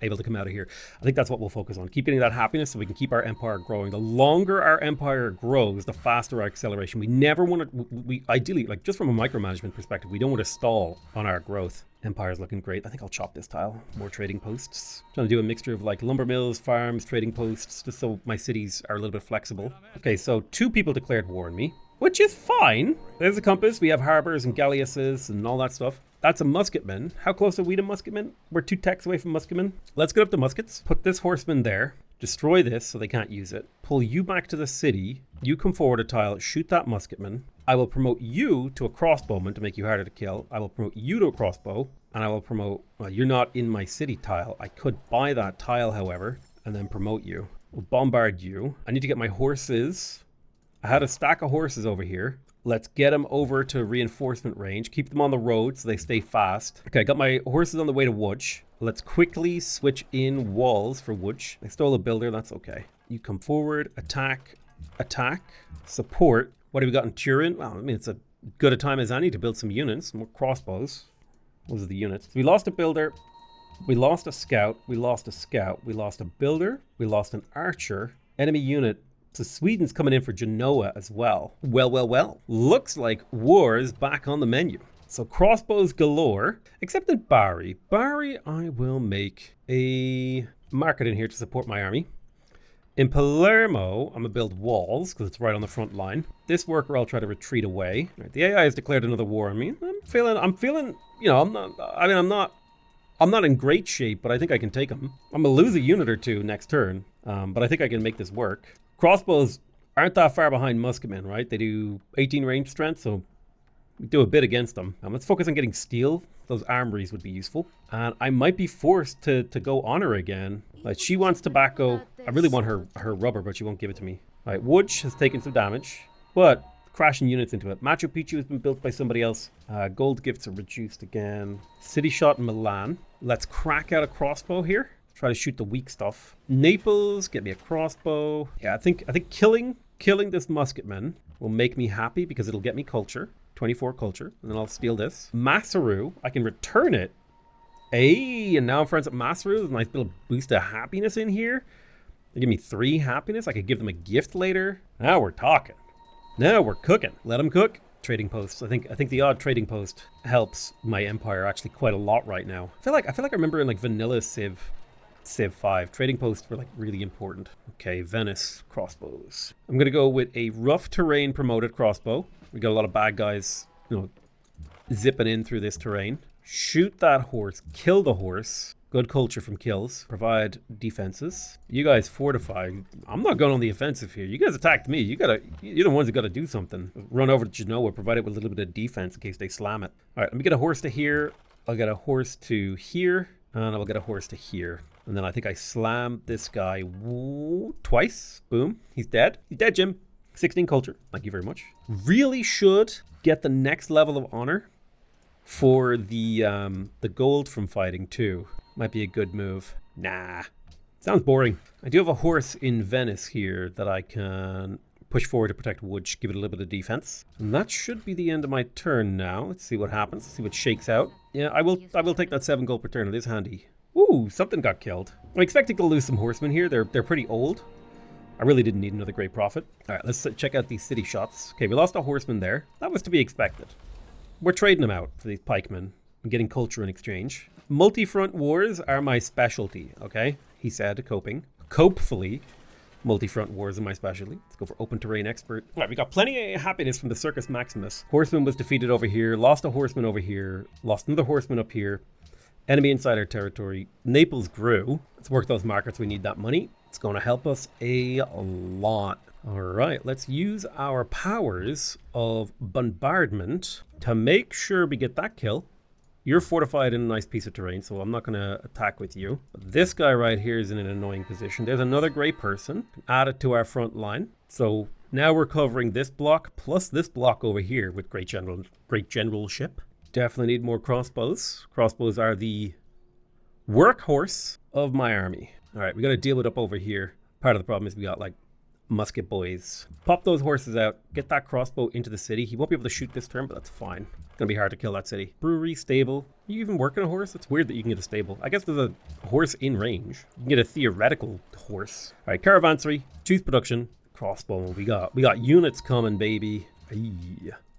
able to come out of here. I think that's what we'll focus on. Keep getting that happiness so we can keep our empire growing. The longer our empire grows, the faster our acceleration. We never want to, we ideally, like just from a micromanagement perspective, we don't want to stall on our growth. Empire's looking great. I think I'll chop this tile. More trading posts. Trying to do a mixture of like lumber mills, farms, trading posts, just so my cities are a little bit flexible. Okay, so 2 people declared war on me, which is fine. There's a compass. We have harbors and galleasses and all that stuff. That's a musketman. How close are we to musketmen? We're 2 techs away from musketmen. Let's get up the muskets. Put this horseman there. Destroy this so they can't use it. Pull you back to the city. You come forward a tile. Shoot that musketman. I will promote you to a crossbowman to make you harder to kill. I will promote you to a crossbow. And I will promote... Well, you're not in my city tile. I could buy that tile, however, and then promote you. We'll bombard you. I need to get my horses. I had a stack of horses over here. Let's get them over to reinforcement range. Keep them on the road so they stay fast. Okay, I got my horses on the way to Łódź. Let's quickly switch in walls for Łódź. I stole a builder, that's okay. You come forward, attack, attack, support. What have we got in Turin? Well, I mean, it's as good a time as any to build some units, more crossbows. Those are the units. So we lost a builder. We lost a scout. We lost a scout. We lost a builder. We lost an archer. Enemy unit. So Sweden's coming in for Genoa as well. Well. Looks like war is back on the menu. So crossbows galore, except in Bari. Bari, I will make a market in here to support my army. In Palermo, I'm gonna build walls because it's right on the front line. This worker, I'll try to retreat away. Right, the AI has declared another war on me. I'm feeling, you know, I'm not in great shape, but I think I can take them. I'm gonna lose a unit or two next turn, but I think I can make this work. Crossbows aren't that far behind musketmen, right? They do 18 range strength, so we do a bit against them. Let's focus on getting steel. Those armories would be useful. And I might be forced to go honor again. Like, she wants tobacco. I really want her rubber, but she won't give it to me. All right, Woods has taken some damage, but crashing units into it. Machu Picchu has been built by somebody else. Gold gifts are reduced again. City shot in Milan. Let's crack out a crossbow here. Try to shoot the weak stuff. Naples, get me a crossbow. Yeah, I think killing this musketman will make me happy because it'll get me culture. 24 culture, and then I'll steal this. Masaru, I can return it. Hey, and now I'm friends with Masaru. There's a nice little boost of happiness in here. They give me 3 happiness. I could give them a gift later. Now we're talking. Now we're cooking. Let them cook. Trading posts. I think the odd trading post helps my empire actually quite a lot right now. I feel like I remember in like vanilla Civ 5, trading posts were like really important. Okay, Venice crossbows. I'm gonna go with a rough terrain promoted crossbow. We got a lot of bad guys, you know, zipping in through this terrain. Shoot that horse, kill the horse. Good culture from kills. Provide defenses. You guys fortify. I'm not going on the offensive here. You guys attacked me. You're the ones that gotta do something. Run over to Genoa, provide it with a little bit of defense in case they slam it. All right, let me get a horse to here. I'll get a horse to here, and I'll get a horse to here. And then I think I slammed this guy twice. Boom. He's dead. He's dead, Jim. 16 culture. Thank you very much. Really should get the next level of honor for the gold from fighting too. Might be a good move. Nah. Sounds boring. I do have a horse in Venice here that I can push forward to protect Wood, give it a little bit of defense. And that should be the end of my turn now. Let's see what happens. Let's see what shakes out. Yeah, I will take that 7 gold per turn. It is handy. Ooh, something got killed. I'm expecting to lose some horsemen here. They're pretty old. I really didn't need another great prophet. All right, let's check out these city shots. Okay, we lost a horseman there. That was to be expected. We're trading them out for these pikemen and getting culture in exchange. Multi-front wars are my specialty, okay? He said, coping. Copefully, multi-front wars are my specialty. Let's go for open terrain expert. All right, we got plenty of happiness from the Circus Maximus. Horseman was defeated over here. Lost a horseman over here. Lost another horseman up here. Enemy inside our territory. Naples grew. Let's work those markets. We need that money. It's going to help us a lot. All right, let's use our powers of bombardment to make sure we get that kill. You're fortified in a nice piece of terrain, so I'm not going to attack with you. This guy right here is in an annoying position. There's another great person. Add it to our front line. So now we're covering this block plus this block over here with great generalship. Definitely need more crossbows. Crossbows are the workhorse of my army. All right, we got to deal with up over here. Part of the problem is we got like musket boys. Pop those horses out. Get that crossbow into the city. He won't be able to shoot this turn, but that's fine. It's going to be hard to kill that city. Brewery, stable. You even working a horse? It's weird that you can get a stable. I guess there's a horse in range. You can get a theoretical horse. All right, caravansary. Choose production. Crossbow. We got units coming, baby. Hey.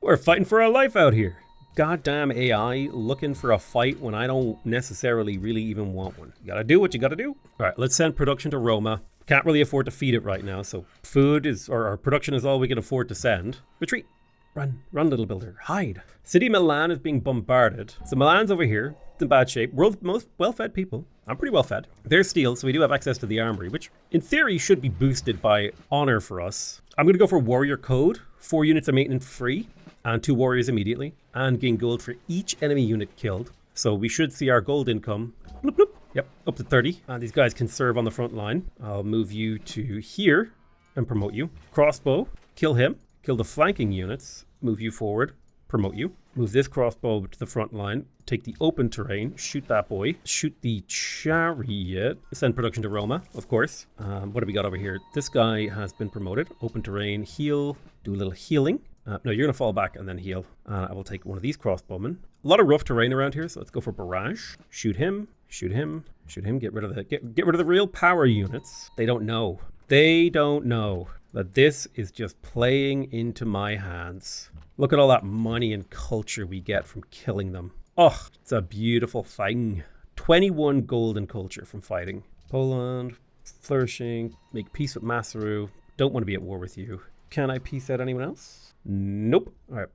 We're fighting for our life out here. Goddamn AI looking for a fight when I don't necessarily really even want one. You gotta do what you gotta do. All right, let's send production to Roma. Can't really afford to feed it right now, so food is, or our production is all we can afford to send. Retreat. Run, little builder. Hide. City Milan is being bombarded. So Milan's over here. It's in bad shape. World's most well-fed people. I'm pretty well-fed. They're steel, so we do have access to the armory, which in theory should be boosted by honor for us. I'm gonna go for warrior code. 4 units of maintenance free. And 2 warriors immediately, and gain gold for each enemy unit killed. So we should see our gold income, bloop, bloop. Yep, up to 30. And these guys can serve on the front line. I'll move you to here and promote you. Crossbow, kill him. Kill the flanking units, move you forward, promote you. Move this crossbow to the front line, take the open terrain, shoot that boy. Shoot the chariot, send production to Roma, of course. What do we got over here? This guy has been promoted. Open terrain, heal, do a little healing. No, you're going to fall back and then heal. I will take one of these crossbowmen. A lot of rough terrain around here, so let's go for barrage. Shoot him, shoot him, shoot him. Get rid of the real power units. They don't know. They don't know that this is just playing into my hands. Look at all that money and culture we get from killing them. Oh, it's a beautiful thing. 21 gold and culture from fighting. Poland, flourishing, make peace with Masaru. Don't want to be at war with you. Can I peace out anyone else? Nope. All right.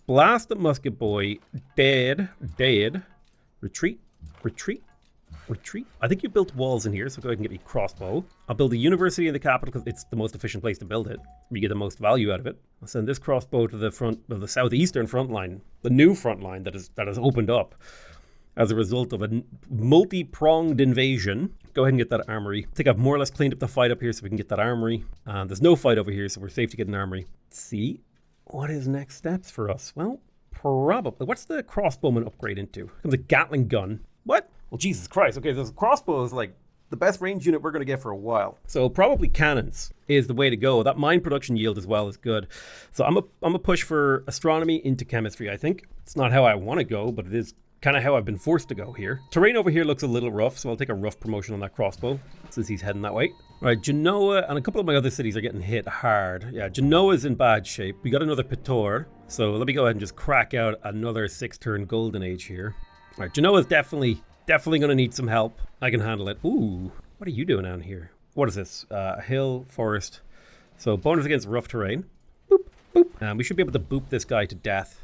Blast the musket boy. Dead. Dead. Retreat. Retreat. Retreat. I think you built walls in here, so go ahead and get me crossbow. I'll build a university in the capital because it's the most efficient place to build it. You get the most value out of it. I'll send this crossbow to the front of the southeastern front line, the new front line that has opened up as a result of a multi-pronged invasion. Go ahead and get that armory. I think I've more or less cleaned up the fight up here so we can get that armory. There's no fight over here, so we're safe to get an armory. Let's see. What is next steps for us? Well, probably. What's the crossbowman upgrade into? Comes a Gatling gun. What? Well, Jesus Christ. Okay, this crossbow is like the best range unit we're going to get for a while. So probably cannons is the way to go. That mine production yield as well is good. So I'm a push for astronomy into chemistry, I think. It's not how I want to go, but it is kind of how I've been forced to go here. Terrain over here looks a little rough, so I'll take a rough promotion on that crossbow since he's heading that way. All right, Genoa and a couple of my other cities are getting hit hard. Yeah, Genoa's in bad shape. We got another Pitor, so let me go ahead and just crack out another 6-turn golden age here. All right, Genoa's definitely going to need some help. I can handle it. Ooh, what are you doing down here? What is this? Hill, forest. So bonus against rough terrain. Boop, boop. We should be able to boop this guy to death.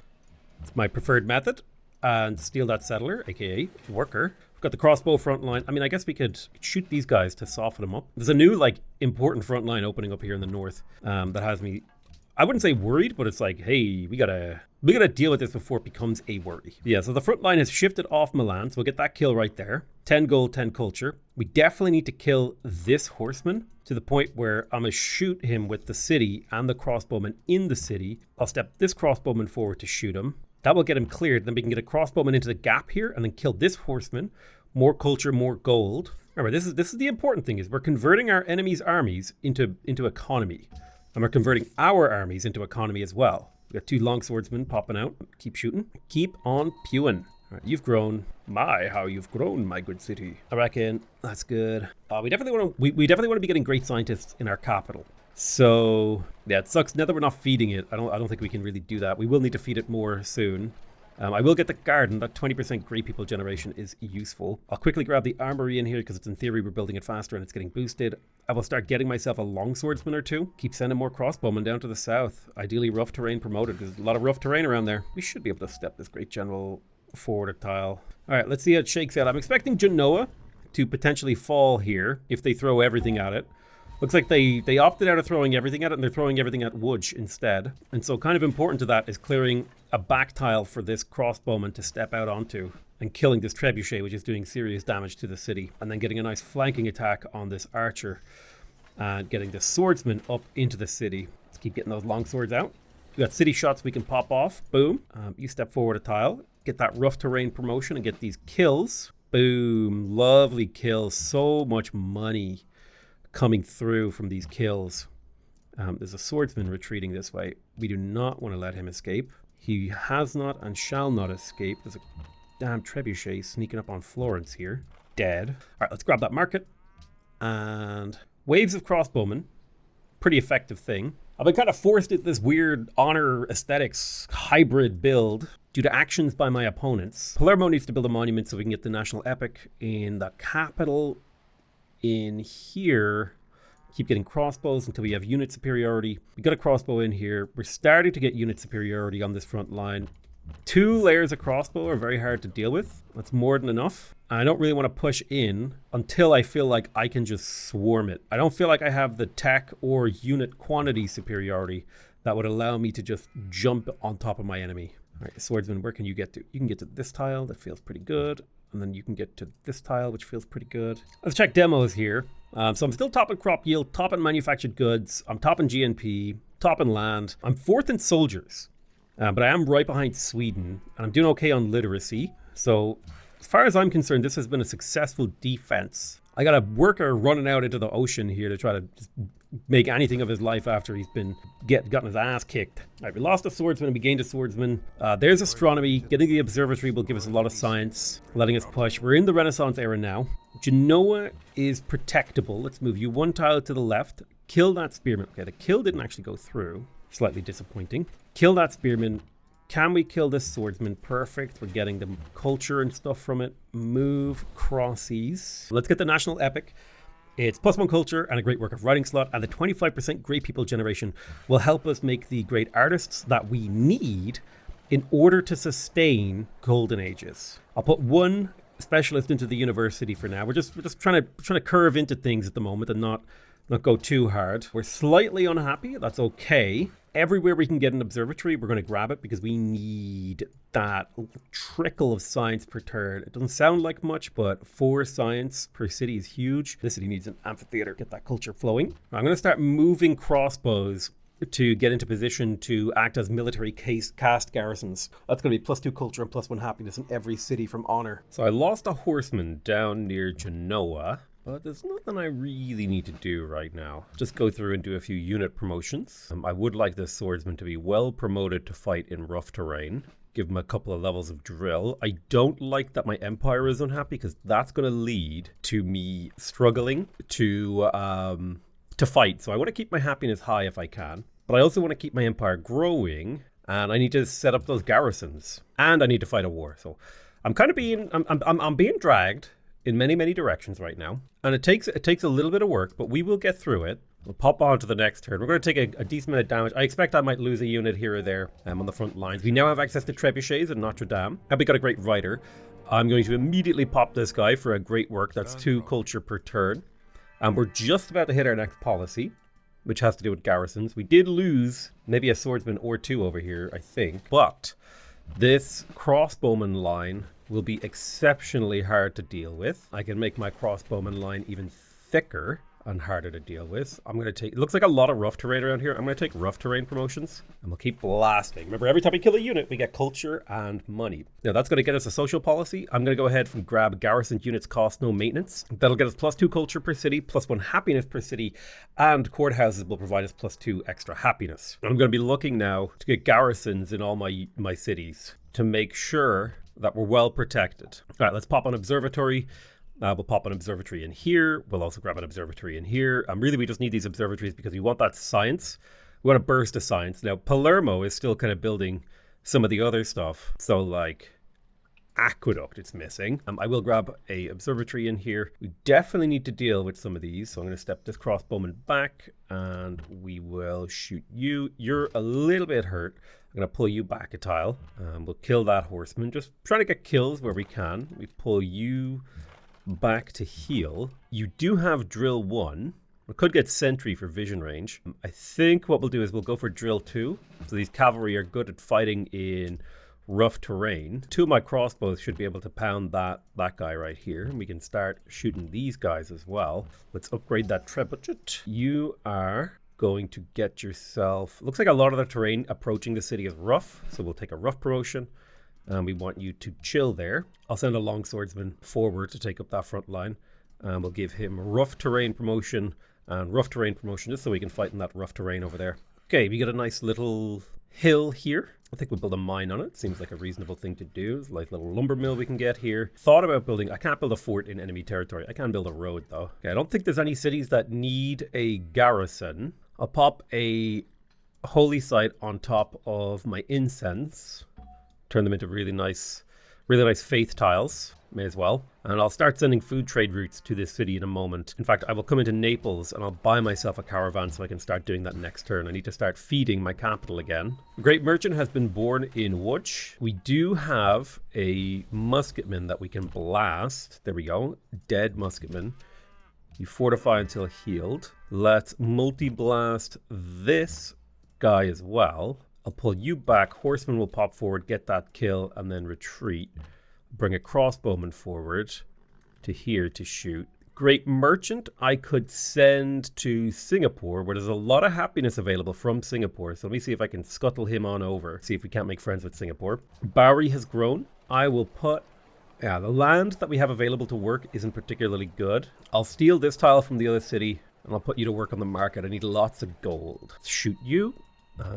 It's my preferred method. And steal that settler, aka worker. We've got the crossbow front line. I mean, I guess we could shoot these guys to soften them up. There's a new, like, important front line opening up here in the north that has me, I wouldn't say worried, but it's like, hey, we gotta deal with this before it becomes a worry. Yeah, so the front line has shifted off Milan, so we'll get that kill right there. 10 gold, 10 culture. We definitely need to kill this horseman to the point where I'm gonna shoot him with the city and the crossbowman in the city. I'll step this crossbowman forward to shoot him. That will get him cleared. Then we can get a crossbowman into the gap here and then kill this horseman. More culture, more gold. Remember, this is the important thing, is we're converting our enemies' armies into economy. And we're converting our armies into economy as well. We got 2 longswordsmen popping out. Keep shooting. Keep on pewing. All right, you've grown. My, how you've grown, my good city. I reckon that's good. We definitely want to be getting great scientists in our capital. So yeah, it sucks now that we're not feeding it. I don't think we can really do that. We will need to feed it more soon. I will get the garden. That 20% great people generation is useful. I'll quickly grab the armory in here because it's in theory we're building it faster and it's getting boosted. I will start getting myself a longswordsman or 2. Keep sending more crossbowmen down to the south. Ideally rough terrain promoted. There's a lot of rough terrain around there. We should be able to step this great general forward a tile. All right, let's see how it shakes out. I'm expecting Genoa to potentially fall here if they throw everything at it. Looks like they opted out of throwing everything at it and they're throwing everything at Łódź instead. And so kind of important to that is clearing a back tile for this crossbowman to step out onto and killing this trebuchet, which is doing serious damage to the city. And then getting a nice flanking attack on this archer and getting the swordsman up into the city. Let's keep getting those long swords out. We got city shots we can pop off. Boom. You step forward a tile. Get that rough terrain promotion and get these kills. Boom. Lovely kills. So much money coming through from these kills. There's a swordsman retreating this way. We do not want to let him escape. He has not and shall not escape. There's a damn trebuchet sneaking up on Florence here. Dead. All right, let's grab that market. And waves of crossbowmen. Pretty effective thing. I've been kind of forced into this weird honor aesthetics hybrid build due to actions by my opponents. Palermo needs to build a monument so we can get the national epic in the capital. In here, keep getting crossbows until we have unit superiority. We got a crossbow in here. We're starting to get unit superiority on this front line. 2 layers of crossbow are very hard to deal with. That's more than enough. I don't really want to push in until I feel like I can just swarm it. I don't feel like I have the tech or unit quantity superiority that would allow me to just jump on top of my enemy. All right, swordsman, where can you get to? You can get to this tile. That feels pretty good. And then you can get to this tile, which feels pretty good. Let's check demos here. So I'm still top in crop yield, top in manufactured goods. I'm top in GNP, top in land. I'm 4th in soldiers, but I am right behind Sweden. And I'm doing okay on literacy. So as far as I'm concerned, this has been a successful defense. I got a worker running out into the ocean here to try to just make anything of his life after he's been gotten his ass kicked. All right, we lost a swordsman and we gained a swordsman. There's astronomy. Getting the observatory will give us a lot of science, letting us push. We're in the Renaissance era now. Genoa is protectable. Let's move you 1 tile to the left. Kill that spearman. Okay, the kill didn't actually go through. Slightly disappointing. Kill that spearman. Can we kill this swordsman? Perfect. We're getting the culture and stuff from it. Move crosses. Let's get the national epic. It's +1 culture and a great work of writing slot, and the 25% great people generation will help us make the great artists that we need in order to sustain golden ages. I'll put 1 specialist into the university for now. We're just trying to curve into things at the moment and not go too hard. We're slightly unhappy. That's okay. Everywhere we can get an observatory, we're going to grab it because we need that trickle of science per turn. It doesn't sound like much, but 4 science per city is huge. This city needs an amphitheater, get that culture flowing. I'm going to start moving crossbows to get into position to act as military cast garrisons. That's going to be +2 culture and +1 happiness in every city from honor. So I lost a horseman down near Genoa. But there's nothing I really need to do right now. Just go through and do a few unit promotions. I would like this swordsman to be well promoted to fight in rough terrain. Give him a couple of levels of drill. I don't like that my empire is unhappy because that's going to lead to me struggling to fight. So I want to keep my happiness high if I can. But I also want to keep my empire growing. And I need to set up those garrisons. And I need to fight a war. So I'm kind of being dragged in many directions right now, and it takes a little bit of work, but we will get through it. We'll pop on to the next turn. We're going to take a decent amount of damage. I expect I might lose a unit here or there on the front lines. We now have access to trebuchets in Notre Dame, and we got a great rider. I'm going to immediately pop this guy for a great work. That's 2 culture per turn, and we're just about to hit our next policy, which has to do with garrisons. We did lose maybe a swordsman or 2 over here, I think, but this crossbowman line will be exceptionally hard to deal with. I can make my crossbowman line even thicker and harder to deal with. I'm going to take, it looks like a lot of rough terrain around here. I'm going to take rough terrain promotions and we'll keep blasting. Remember, every time we kill a unit, we get culture and money. Now that's going to get us a social policy. I'm going to go ahead and grab garrison units cost no maintenance. That'll get us +2 culture per city, +1 happiness per city, and courthouses will provide us +2 extra happiness. I'm going to be looking now to get garrisons in all my cities to make sure that we're well protected. All right, let's pop on observatory. We'll pop an observatory in here. We'll also grab an observatory in here. Really, we just need these observatories because we want that science. We want a burst of science. Now, Palermo is still kind of building some of the other stuff. So, like, aqueduct, it's missing. I will grab a observatory in here. We definitely need to deal with some of these. So I'm going to step this crossbowman back and we will shoot you. You're a little bit hurt. I'm going to pull you back a tile. We'll kill that horseman. Just trying to get kills where we can. We pull you back to heal. You do have drill 1. We could get sentry for vision range. I think what we'll do is we'll go for drill 2. So these cavalry are good at fighting in rough terrain. 2 of my crossbows should be able to pound that guy right here. And we can start shooting these guys as well. Let's upgrade that trebuchet. You are going to get yourself, looks like a lot of the terrain approaching the city is rough, so we'll take a rough promotion and we want you to chill there. I'll send a long swordsman forward to take up that front line and we'll give him rough terrain promotion and rough terrain promotion just so we can fight in that rough terrain over there. Okay, we got a nice little hill here. I think we'll build a mine on it. Seems like a reasonable thing to do. There's a nice little lumber mill we can get here. Thought about building, I can't build a fort in enemy territory. I can build a road though. Okay, I don't think there's any cities that need a garrison. I'll pop a holy site on top of my incense. Turn them into really nice faith tiles. May as well. And I'll start sending food trade routes to this city in a moment. In fact, I will come into Naples and I'll buy myself a caravan so I can start doing that next turn. I need to start feeding my capital again. A great merchant has been born in Łódź. We do have a musketman that we can blast. There we go. Dead musketman. You fortify until healed. Let's multi-blast this guy as well. I'll pull you back. Horseman will pop forward, get that kill, and then retreat. Bring a crossbowman forward to here to shoot. Great merchant I could send to Singapore, where there's a lot of happiness available from Singapore. So let me see if I can scuttle him on over. See if we can't make friends with Singapore. Bowery has grown. I will put... Yeah, the land that we have available to work isn't particularly good. I'll steal this tile from the other city. and I'll put you to work on the market. I need lots of gold. Shoot you.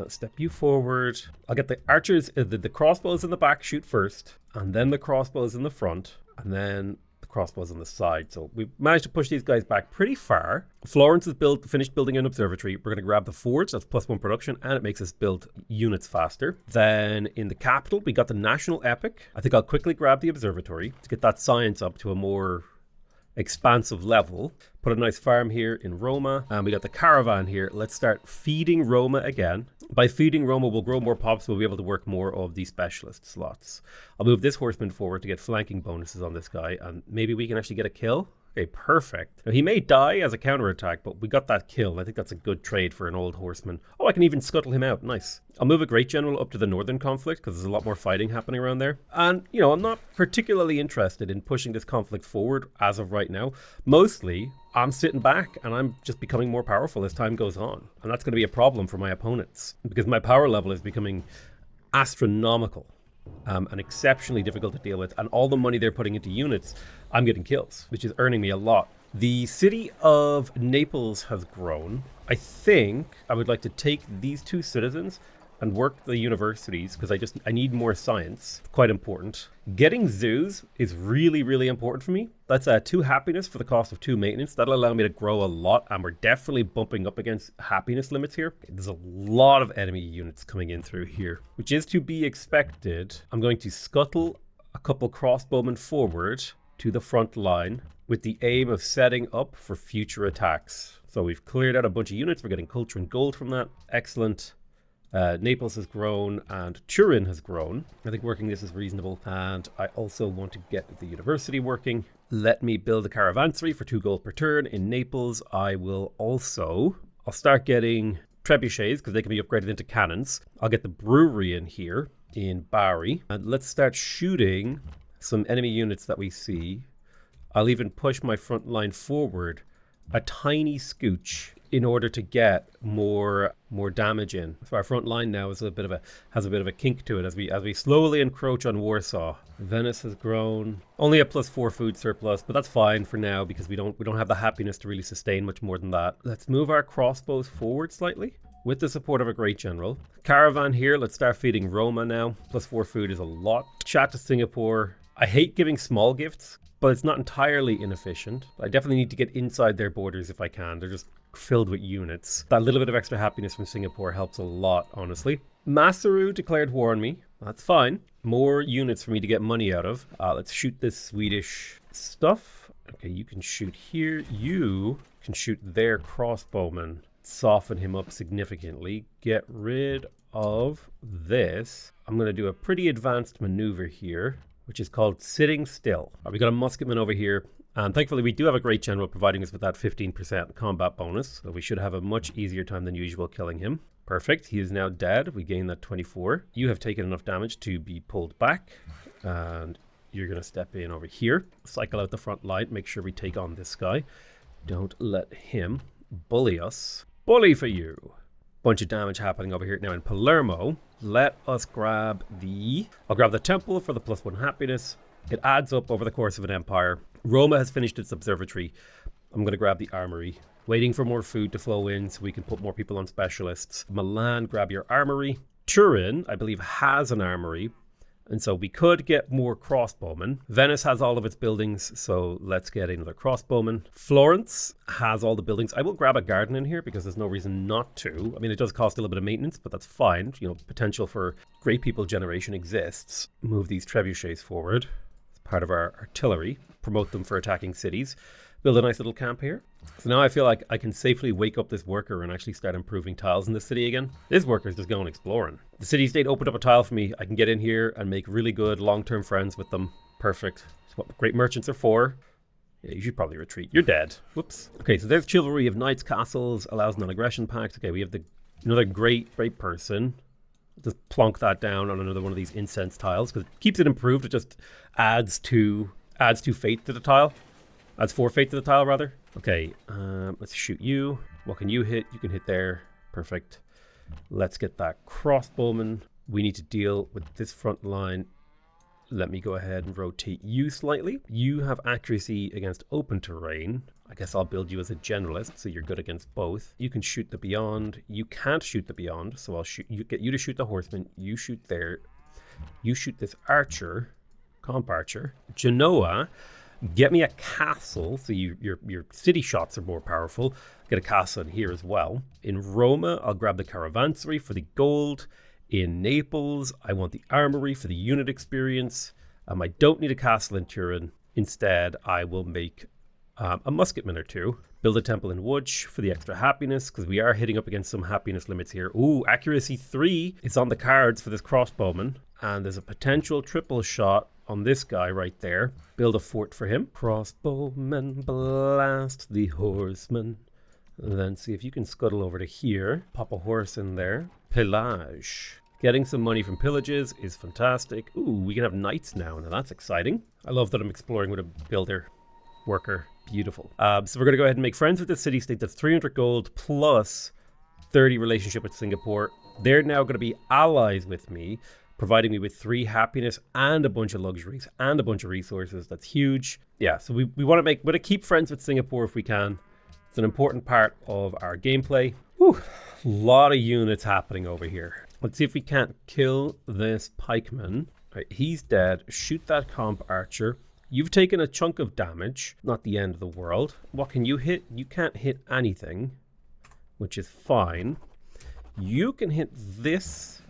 Step you forward. I'll get the archers, the crossbows in the back shoot first, and then the crossbows in the front, and then the crossbows on the side. So we've managed to push these guys back pretty far. Florence is finished building an observatory. We're going to grab the forge. That's +1 production, and it makes us build units faster. Then in the capital, we got the national epic. I think I'll quickly grab the observatory to get that science up to a more expansive level. Put a nice farm here in Roma, and we got the caravan here. Let's start feeding Roma again. By feeding Roma, we'll grow more pops. We'll be able to work more of the specialist slots. I'll move this horseman forward to get flanking bonuses on this guy, and maybe we can actually get a kill. Okay, perfect. Now, he may die as a counterattack, but we got that kill. I think that's a good trade for an old horseman. Oh, I can even scuttle him out. Nice. I'll move a great general up to the northern conflict because there's a lot more fighting happening around there. And, you know, I'm not particularly interested in pushing this conflict forward as of right now. Mostly, I'm sitting back and I'm just becoming more powerful as time goes on. And that's going to be a problem for my opponents because my power level is becoming astronomical. And exceptionally difficult to deal with, and all the money they're putting into units, I'm getting kills, which is earning me a lot. The city of Naples has grown. I think I would like to take these 2 citizens and work the universities because I need more science. Quite important. Getting zoos is really, really important for me. That's 2 happiness for the cost of 2 maintenance. That'll allow me to grow a lot, and we're definitely bumping up against happiness limits here. There's a lot of enemy units coming in through here, which is to be expected. I'm going to scuttle a couple crossbowmen forward to the front line with the aim of setting up for future attacks. So we've cleared out a bunch of units. We're getting culture and gold from that. Excellent. Naples has grown and Turin has grown. I think working this is reasonable, and I also want to get the university working. Let me build a caravansary for 2 gold per turn. In Naples, I'll start getting trebuchets because they can be upgraded into cannons. I'll get the brewery in here in Bari, and let's start shooting some enemy units that we see. I'll even push my front line forward a tiny scooch in order to get more damage in. So our front line now is has a bit of a kink to it as we slowly encroach on Warsaw. Venice has grown. Only a +4 food surplus, but that's fine for now because we don't have the happiness to really sustain much more than that. Let's move our crossbows forward slightly with the support of a great general. Caravan here, let's start feeding Roma now. +4 food is a lot. Chat to Singapore. I hate giving small gifts, but it's not entirely inefficient. I definitely need to get inside their borders if I can. They're just filled with units. That little bit of extra happiness from Singapore helps a lot, honestly. Masaru declared war on me. That's fine. More units for me to get money out of. Let's shoot this Swedish stuff. Okay, you can shoot here. You can shoot their crossbowman. Soften him up significantly. Get rid of this. I'm going to do a pretty advanced maneuver here, which is called sitting still. We got a musketman over here, and thankfully we do have a great general providing us with that 15% combat bonus, so we should have a much easier time than usual killing him. Perfect, he is now dead. We gain that 24. You have taken enough damage to be pulled back, and you're going to step in over here, cycle out the front line, make sure we take on this guy. Don't let him bully us. Bully for you. Bunch of damage happening over here. Now in Palermo, let us grab I'll grab the temple for the +1 happiness. It adds up over the course of an empire. Roma has finished its observatory. I'm going to grab the armory. Waiting for more food to flow in so we can put more people on specialists. Milan, grab your armory. Turin, I believe, has an armory, and so we could get more crossbowmen. Venice has all of its buildings, so let's get another crossbowman. Florence has all the buildings. I will grab a garden in here because there's no reason not to. I mean, it does cost a little bit of maintenance, but that's fine. You know, potential for great people generation exists. Move these trebuchets forward as part of our artillery. Promote them for attacking cities. Build a nice little camp here. So now I feel like I can safely wake up this worker and actually start improving tiles in the city again. This worker's just going exploring. The city-state opened up a tile for me. I can get in here and make really good long-term friends with them. Perfect. That's what great merchants are for. Yeah, you should probably retreat. You're dead. Whoops. Okay, so there's chivalry of knights, castles, allows non-aggression pacts. Okay, we have another great person. Just plonk that down on another one of these incense tiles because it keeps it improved. It just adds 2 fate to the tile. Adds 4 fate to the tile, rather. Okay, let's shoot you. What can you hit? You can hit there. Perfect. Let's get that crossbowman. We need to deal with this front line Let me go ahead and rotate you slightly. You have accuracy against open terrain. I guess I'll build you as a generalist, so you're good against both. You can shoot the beyond. You can't shoot the beyond, so I'll get you to shoot the horseman. You shoot there. You shoot this archer, comp archer. Genoa, get me a castle, so your city shots are more powerful. Get a castle in here as well. In Roma, I'll grab the caravanserai for the gold. In Naples, I want the armory for the unit experience. I don't need a castle in Turin. Instead, I will make a musketman or two. Build a temple in Łódź for the extra happiness, because we are hitting up against some happiness limits here. Ooh, accuracy 3 is on the cards for this crossbowman. And there's a potential triple shot on this guy right there. Build a fort for him. Crossbowman, blast the horseman. Then see if you can scuttle over to here. Pop a horse in there. Pillage. Getting some money from pillages is fantastic. Ooh, we can have knights now. Now that's exciting. I love that I'm exploring with a builder worker. Beautiful. So we're going to go ahead and make friends with the city-state. That's 300 gold plus 30 relationship with Singapore. They're now going to be allies with me, providing me with 3 happiness and a bunch of luxuries and a bunch of resources. That's huge. Yeah, so we want to keep friends with Singapore if we can. It's an important part of our gameplay. Whew, a lot of units happening over here. Let's see if we can't kill this pikeman. All right, he's dead. Shoot that comp archer. You've taken a chunk of damage. Not the end of the world. What can you hit? You can't hit anything, which is fine. You can hit this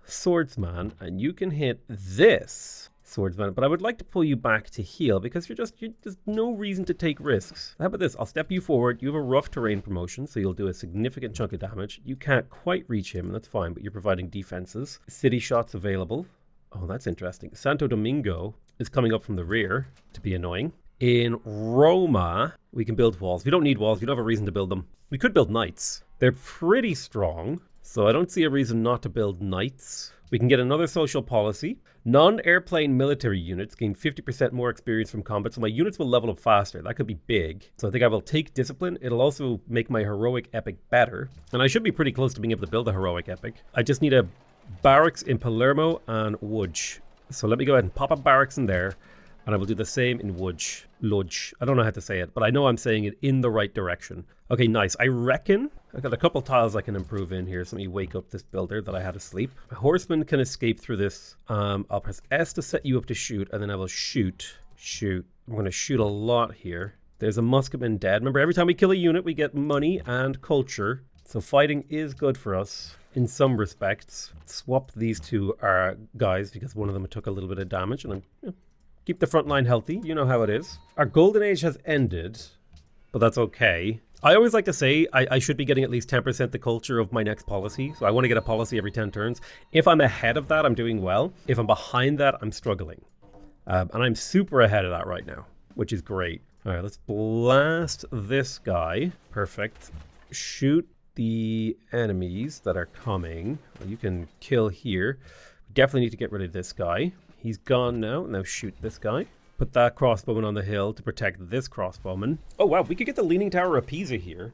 swordsman, and you can hit this swordsman, but I would like to pull you back to heal because there's no reason to take risks. How about this? I'll step you forward. You have a rough terrain promotion, so you'll do a significant chunk of damage. You can't quite reach him, and that's fine, but you're providing defenses. City shots available. Oh, that's interesting. Santo Domingo is coming up from the rear to be annoying. In Roma, we can build walls. We don't need walls. We don't have a reason to build them. We could build knights. They're pretty strong, so I don't see a reason not to build knights. We can get another social policy. Non-airplane military units gain 50% more experience from combat, so my units will level up faster. That could be big. So I think I will take discipline. It'll also make my heroic epic better. And I should be pretty close to being able to build a heroic epic. I just need a barracks in Palermo and Łódź. So let me go ahead and pop a barracks in there. And I will do the same in Łódź. Łódź. I don't know how to say it, but I know I'm saying it in the right direction. Okay, nice. I reckon I've got a couple tiles I can improve in here. So let me wake up this builder that I had asleep. My horseman can escape through this. I'll press S to set you up to shoot, and then I will shoot. I'm going to shoot a lot here. There's a musketman dead. Remember, every time we kill a unit, we get money and culture. So fighting is good for us in some respects. Swap these two guys because one of them took a little bit of damage, and I'm keep the front line healthy. You know how it is. Our golden age has ended, but that's okay. I always like to say I should be getting at least 10% the culture of my next policy. So I want to get a policy every 10 turns. If I'm ahead of that, I'm doing well. If I'm behind that, I'm struggling. And I'm super ahead of that right now, which is great. All right, let's blast this guy. Perfect. Shoot the enemies that are coming. Well, you can kill here. We definitely need to get rid of this guy. He's gone now. Now shoot this guy. Put that crossbowman on the hill to protect this crossbowman. Oh wow, we could get the Leaning Tower of Pisa here.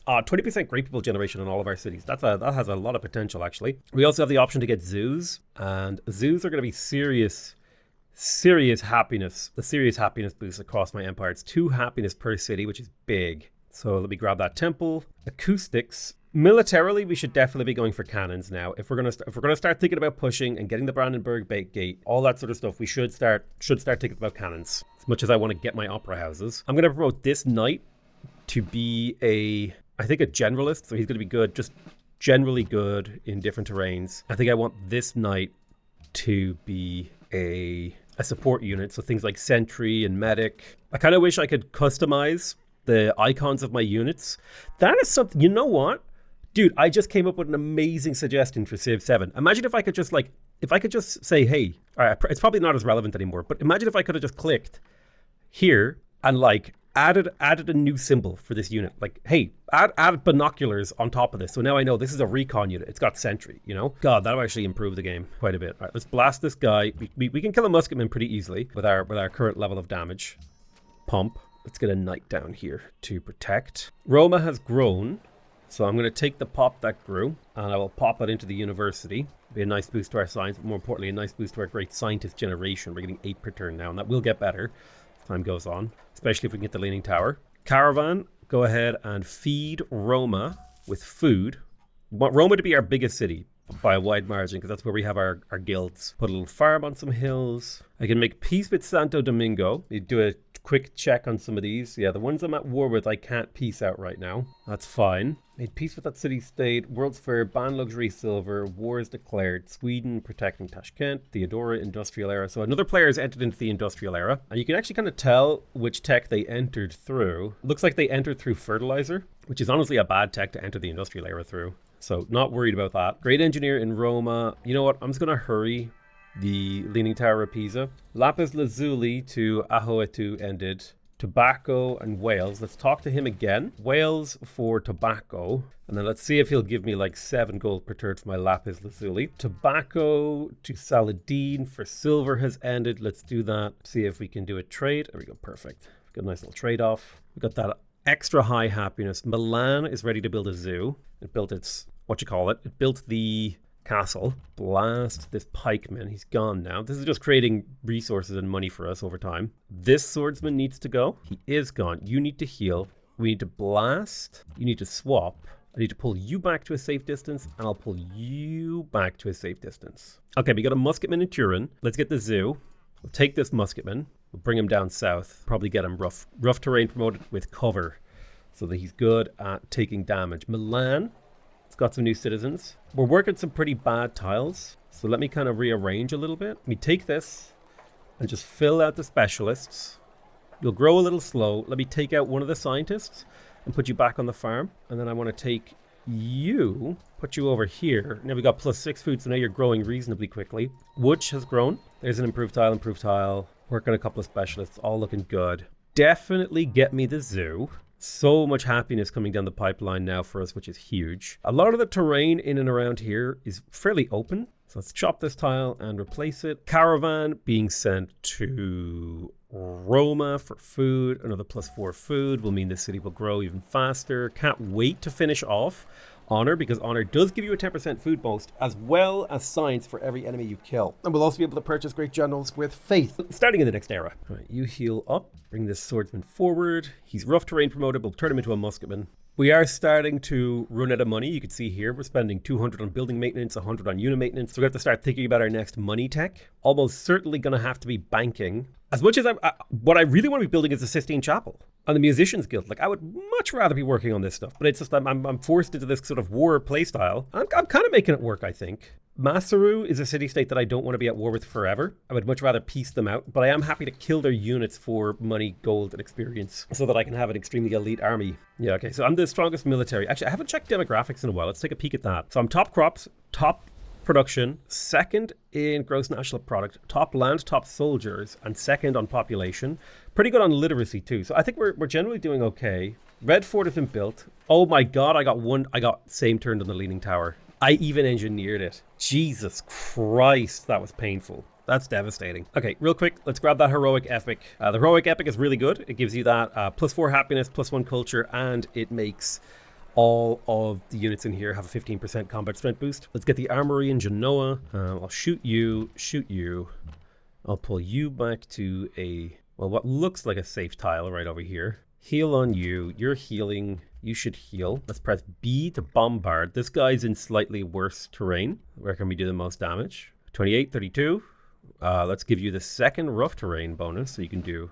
20% great people generation in all of our cities. That has a lot of potential actually. We also have the option to get zoos, and zoos are going to be serious happiness. The serious happiness boost across my empire. It's 2 happiness per city, which is big. So let me grab that temple. Acoustics. Militarily, we should definitely be going for cannons now. If we're gonna start thinking about pushing and getting the Brandenburg Gate, all that sort of stuff, we should start thinking about cannons. As much as I want to get my opera houses, I'm gonna promote this knight to be I think a generalist. So he's gonna be good, just generally good in different terrains. I think I want this knight to be a support unit. So things like sentry and medic. I kind of wish I could customize the icons of my units. That is something. You know what? Dude, I just came up with an amazing suggestion for Civ 7. Imagine if I could just say, hey, all right, it's probably not as relevant anymore, but imagine if I could have just clicked here and like added a new symbol for this unit. Like, hey, add binoculars on top of this. So now I know this is a recon unit. It's got sentry, you know? God, that'll actually improve the game quite a bit. All right, let's blast this guy. We can kill a musketman pretty easily with our current level of damage. Pump. Let's get a knight down here to protect. Roma has grown. So I'm going to take the pop that grew and I will pop it into the university. Be a nice boost to our science, but more importantly, a nice boost to our great scientist generation. We're getting 8 per turn now, and that will get better as time goes on, especially if we can get the Leaning Tower. Caravan, go ahead and feed Roma with food. We want Roma to be our biggest city by a wide margin because that's where we have our guilds. Put a little farm on some hills. I can make peace with Santo Domingo. You do a quick check on some of these. Yeah, the ones I'm at war with, I can't peace out right now. That's fine. Made peace with that city-state. World's Fair, ban luxury silver. War is declared. Sweden protecting Tashkent. Theodora, industrial era. So another player has entered into the industrial era. And you can actually kind of tell which tech they entered through. Looks like they entered through fertilizer, which is honestly a bad tech to enter the industrial era through. So not worried about that. Great engineer in Roma. You know what? I'm just going to hurry the Leaning Tower of Pisa. Lapis Lazuli to Ahoetu ended. Tobacco and Wales. Let's talk to him again. Wales for tobacco. And then let's see if he'll give me like 7 gold per turn for my Lapis Lazuli. Tobacco to Saladin for silver has ended. Let's do that. See if we can do a trade. There we go. Perfect. Got a nice little trade off. We got that extra high happiness. Milan is ready to build a zoo. It built its, it built the castle. Blast this pikeman. He's gone now. This is just creating resources and money for us over time. This swordsman needs to go. He is gone. You need to heal. We need to blast. You need to swap. I need to pull you back to a safe distance, and I'll pull you back to a safe distance. Okay, we got a musketman in Turin. Let's get the zoo. We'll take this musketman. We'll bring him down south. Probably get him rough terrain promoted with cover so that he's good at taking damage. Milan. It's got some new citizens. We're working some pretty bad tiles. So let me kind of rearrange a little bit. Let me take this and just fill out the specialists. You'll grow a little slow. Let me take out one of the scientists and put you back on the farm. And then I want to take you, put you over here. Now we got +6 food, so now you're growing reasonably quickly. Wooch has grown. There's an improved tile. Work on a couple of specialists, all looking good. Definitely get me the zoo. So much happiness coming down the pipeline now for us, which is huge. A lot of the terrain in and around here is fairly open. So let's chop this tile and replace it. Caravan being sent to Roma for food. Another +4 food will mean the city will grow even faster. Can't wait to finish off Honor, because Honor does give you a 10% food boost, as well as science for every enemy you kill. And we'll also be able to purchase great generals with faith, starting in the next era. All right, you heal up, bring this swordsman forward. He's rough terrain promoted, we'll turn him into a musketman. We are starting to run out of money. You can see here, we're spending 200 on building maintenance, 100 on unit maintenance. So we have to start thinking about our next money tech. Almost certainly going to have to be banking. As much as what I really want to be building is a Sistine Chapel and the Musicians Guild. Like, I would much rather be working on this stuff, but it's just I'm forced into this sort of war playstyle. I'm kind of making it work, I think. Masaru is a city-state that I don't want to be at war with forever. I would much rather piece them out, but I am happy to kill their units for money, gold, and experience so that I can have an extremely elite army. Yeah, okay, so I'm the strongest military. Actually, I haven't checked demographics in a while. Let's take a peek at that. So I'm top crops, top production, second in gross national product, top land, top soldiers, and second on population. Pretty good on literacy too. So I think we're generally doing okay. Red Fort has been built. Oh my god, I got same turned on the Leaning Tower. I even engineered it. Jesus Christ, that was painful. That's devastating. Okay, real quick, let's grab that Heroic Epic. The Heroic Epic is really good. It gives you that +4 happiness, +1 culture, and it makes all of the units in here have a 15% combat strength boost. Let's get the Armory in Genoa. I'll shoot you. I'll pull you back to what looks like a safe tile right over here. Heal on you. You're healing. You should heal. Let's press B to bombard. This guy's in slightly worse terrain. Where can we do the most damage? 28, 32. Let's give you the second rough terrain bonus so you can do...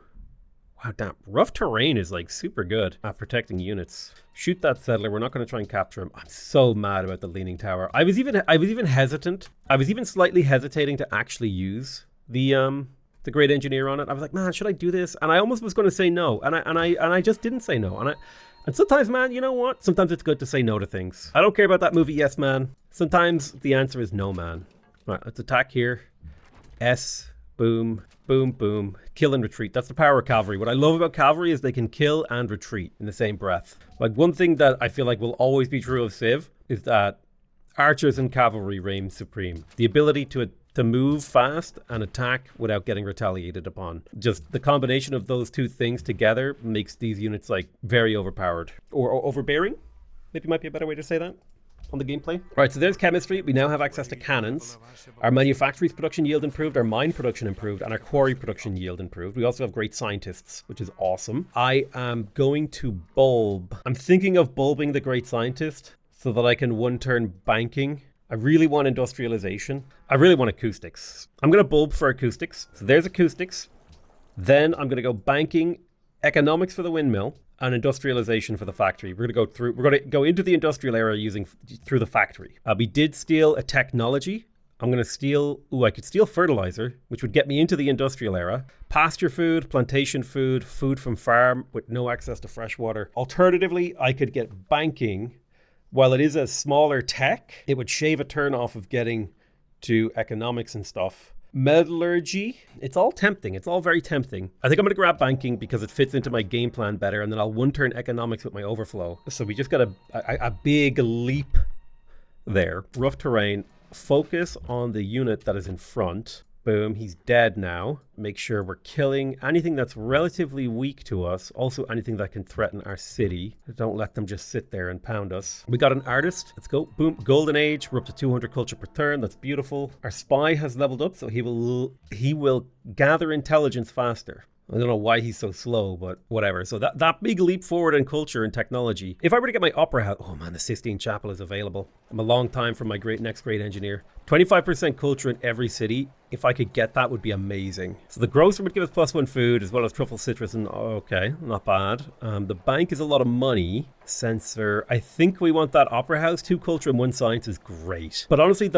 Wow, damn. Rough terrain is like super good at protecting units. Shoot that settler. We're not going to try and capture him. I'm so mad about the Leaning Tower. I was even hesitant. I was even slightly hesitating to actually use the great engineer on it. I was like, man, should I do this? And I almost was going to say no. And I just didn't say no. And sometimes, man, you know what? Sometimes it's good to say no to things. I don't care about that movie, Yes Man. Sometimes the answer is no, man. Right, let's attack here. S, boom, boom, boom. Kill and retreat. That's the power of cavalry. What I love about cavalry is they can kill and retreat in the same breath. Like, one thing that I feel like will always be true of Civ is that archers and cavalry reign supreme. The ability to move fast and attack without getting retaliated upon. Just the combination of those two things together makes these units like very overpowered or overbearing. Maybe might be a better way to say that on the gameplay. Right, so there's chemistry. We now have access to cannons. Our manufactories production yield improved, our mine production improved, and our quarry production yield improved. We also have great scientists, which is awesome. I am going to bulb. I'm thinking of bulbing the great scientist so that I can one-turn banking. I really want industrialization. I really want acoustics. I'm going to bulb for acoustics. So there's acoustics. Then I'm going to go banking, economics for the windmill, and industrialization for the factory. We're going to go into the industrial era through the factory. We did steal a technology. I'm going to steal, I could steal fertilizer, which would get me into the industrial era. Pasture food, plantation food, food from farm with no access to fresh water. Alternatively, I could get banking. While it is a smaller tech, it would shave a turn off of getting to economics and stuff. Metallurgy, it's all tempting. It's all very tempting. I think I'm going to grab banking because it fits into my game plan better, and then I'll one-turn economics with my overflow. So we just got a big leap there. Rough terrain. Focus on the unit that is in front. Boom, he's dead now. Make sure we're killing anything that's relatively weak to us. Also anything that can threaten our city. Don't let them just sit there and pound us. We got an artist. Let's go. Boom. Golden Age. We're up to 200 culture per turn. That's beautiful. Our spy has leveled up, so he will gather intelligence faster. I don't know why he's so slow, but whatever. So that big leap forward in culture and technology. If I were to get my opera house, oh man, the Sistine Chapel is available. I'm a long time from my next great engineer. 25% culture in every city. If I could get that, would be amazing. So the grocer would give us +1 food as well as truffle citrus, and okay, not bad. The bank is a lot of money. Sensor, I think we want that opera house. 2 culture and 1 science is great. But honestly,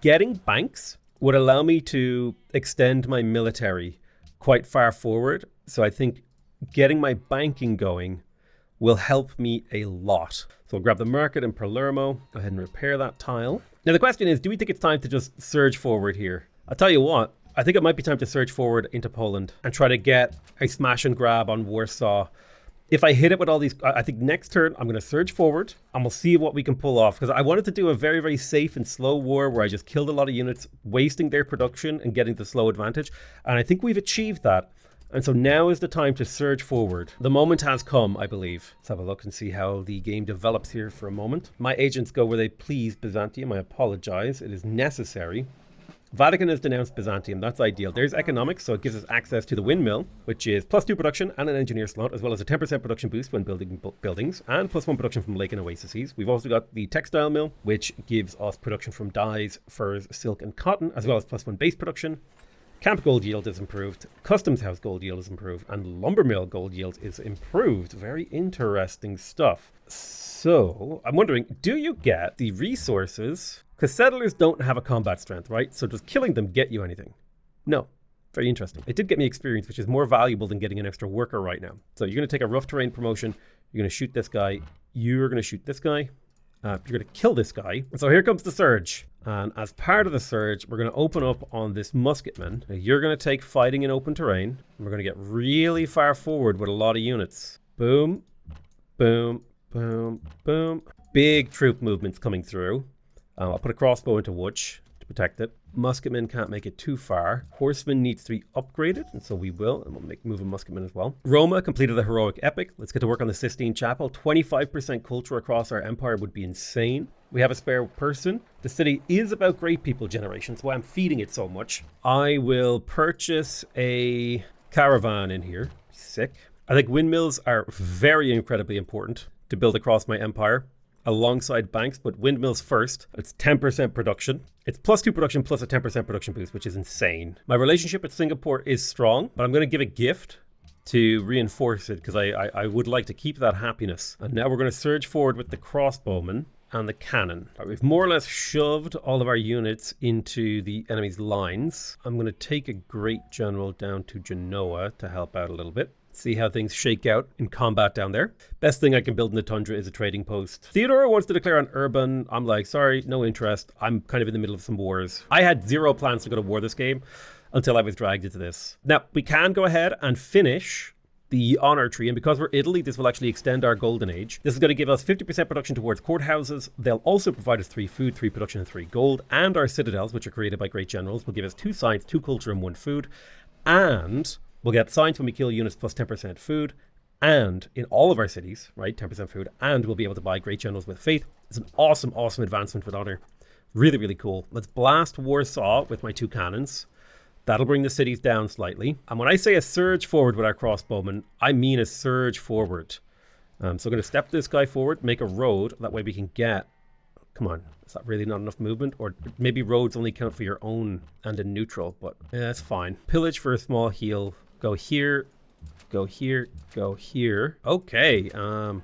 getting banks would allow me to extend my military quite far forward. So I think getting my banking going will help me a lot. So we'll grab the market in Palermo. Go ahead and repair that tile. Now the question is, do we think it's time to just surge forward here? I'll tell you what, I think it might be time to surge forward into Poland and try to get a smash and grab on Warsaw. If I hit it with all these, I think next turn I'm going to surge forward and we'll see what we can pull off. Because I wanted to do a very, very safe and slow war where I just killed a lot of units, wasting their production and getting the slow advantage. And I think we've achieved that. And so now is the time to surge forward. The moment has come, I believe. Let's have a look and see how the game develops here for a moment. My agents go where they please, Byzantium. I apologize. It is necessary. Vatican has denounced Byzantium. That's ideal. There's economics, so it gives us access to the windmill, which is +2 production and an engineer slot, as well as a 10% production boost when building buildings, and +1 production from lake and oases. We've also got the textile mill, which gives us production from dyes, furs, silk, and cotton, as well as +1 base production. Camp gold yield is improved, customs house gold yield is improved, and lumber mill gold yield is improved. Very interesting stuff. So, I'm wondering, do you get the resources? Because settlers don't have a combat strength, right? So does killing them get you anything? No. Very interesting. It did get me experience, which is more valuable than getting an extra worker right now. So you're going to take a rough terrain promotion. You're going to shoot this guy. You're going to shoot this guy. You're going to kill this guy. And so here comes the surge. And as part of the surge, we're going to open up on this musketman. Now you're going to take fighting in open terrain. And we're going to get really far forward with a lot of units. Boom, boom, boom, boom. Big troop movements coming through. I'll put a crossbow into Wutch to protect it. Musketman can't make it too far. Horseman needs to be upgraded, and so we will. And we'll move a musketman as well. Roma completed the heroic epic. Let's get to work on the Sistine Chapel. 25% culture across our empire would be insane. We have a spare person. The city is about great people generation, so I'm feeding it so much. I will purchase a caravan in here. Sick. I think windmills are very incredibly important to build across my empire, alongside banks, but windmills first. It's 10% production. It's +2 production plus a 10% production boost, which is insane. My relationship with Singapore is strong, but I'm going to give a gift to reinforce it because I would like to keep that happiness. And now we're going to surge forward with the crossbowman and the cannon. Right, we've more or less shoved all of our units into the enemy's lines. I'm going to take a great general down to Genoa to help out a little bit. See how things shake out in combat down there. Best thing I can build in the tundra is a trading post. Theodore wants to declare on urban. I'm like, sorry, no interest. I'm kind of in the middle of some wars. I had zero plans to go to war this game until I was dragged into this. Now, we can go ahead and finish the honor tree, and because we're Italy, this will actually extend our golden age. This is going to give us 50% production towards courthouses. They'll also provide us 3 food, 3 production, and 3 gold. And our citadels, which are created by great generals, will give us 2 science, 2 culture, and 1 food. And we'll get science when we kill units plus 10% food, and in all of our cities, right? 10% food, and we'll be able to buy great generals with faith. It's an awesome, awesome advancement with honor. Really, really cool. Let's blast Warsaw with my 2 cannons. That'll bring the cities down slightly. And when I say a surge forward with our crossbowmen, I mean a surge forward. So I'm going to step this guy forward, make a road. That way we can get... Come on. Is that really not enough movement? Or maybe roads only count for your own and in neutral. But yeah, that's fine. Pillage for a small heal. Go here. Go here. Go here. Okay. A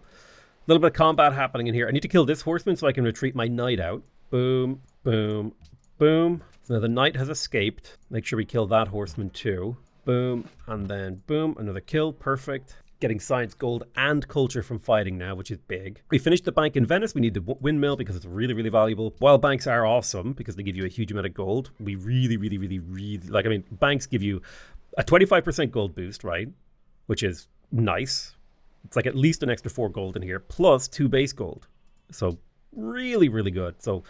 little bit of combat happening in here. I need to kill this horseman so I can retreat my knight out. Boom. Boom. Boom. So now the knight has escaped. Make sure we kill that horseman too. Boom. And then boom. Another kill. Perfect. Getting science, gold, and culture from fighting now, which is big. We finished the bank in Venice. We need the windmill because it's really, really valuable. While banks are awesome because they give you a huge amount of gold, we really, really, really, really... Like, I mean, banks give you a 25% gold boost, right? Which is nice. It's like at least an extra 4 gold in here, plus 2 base gold. So really, really good. So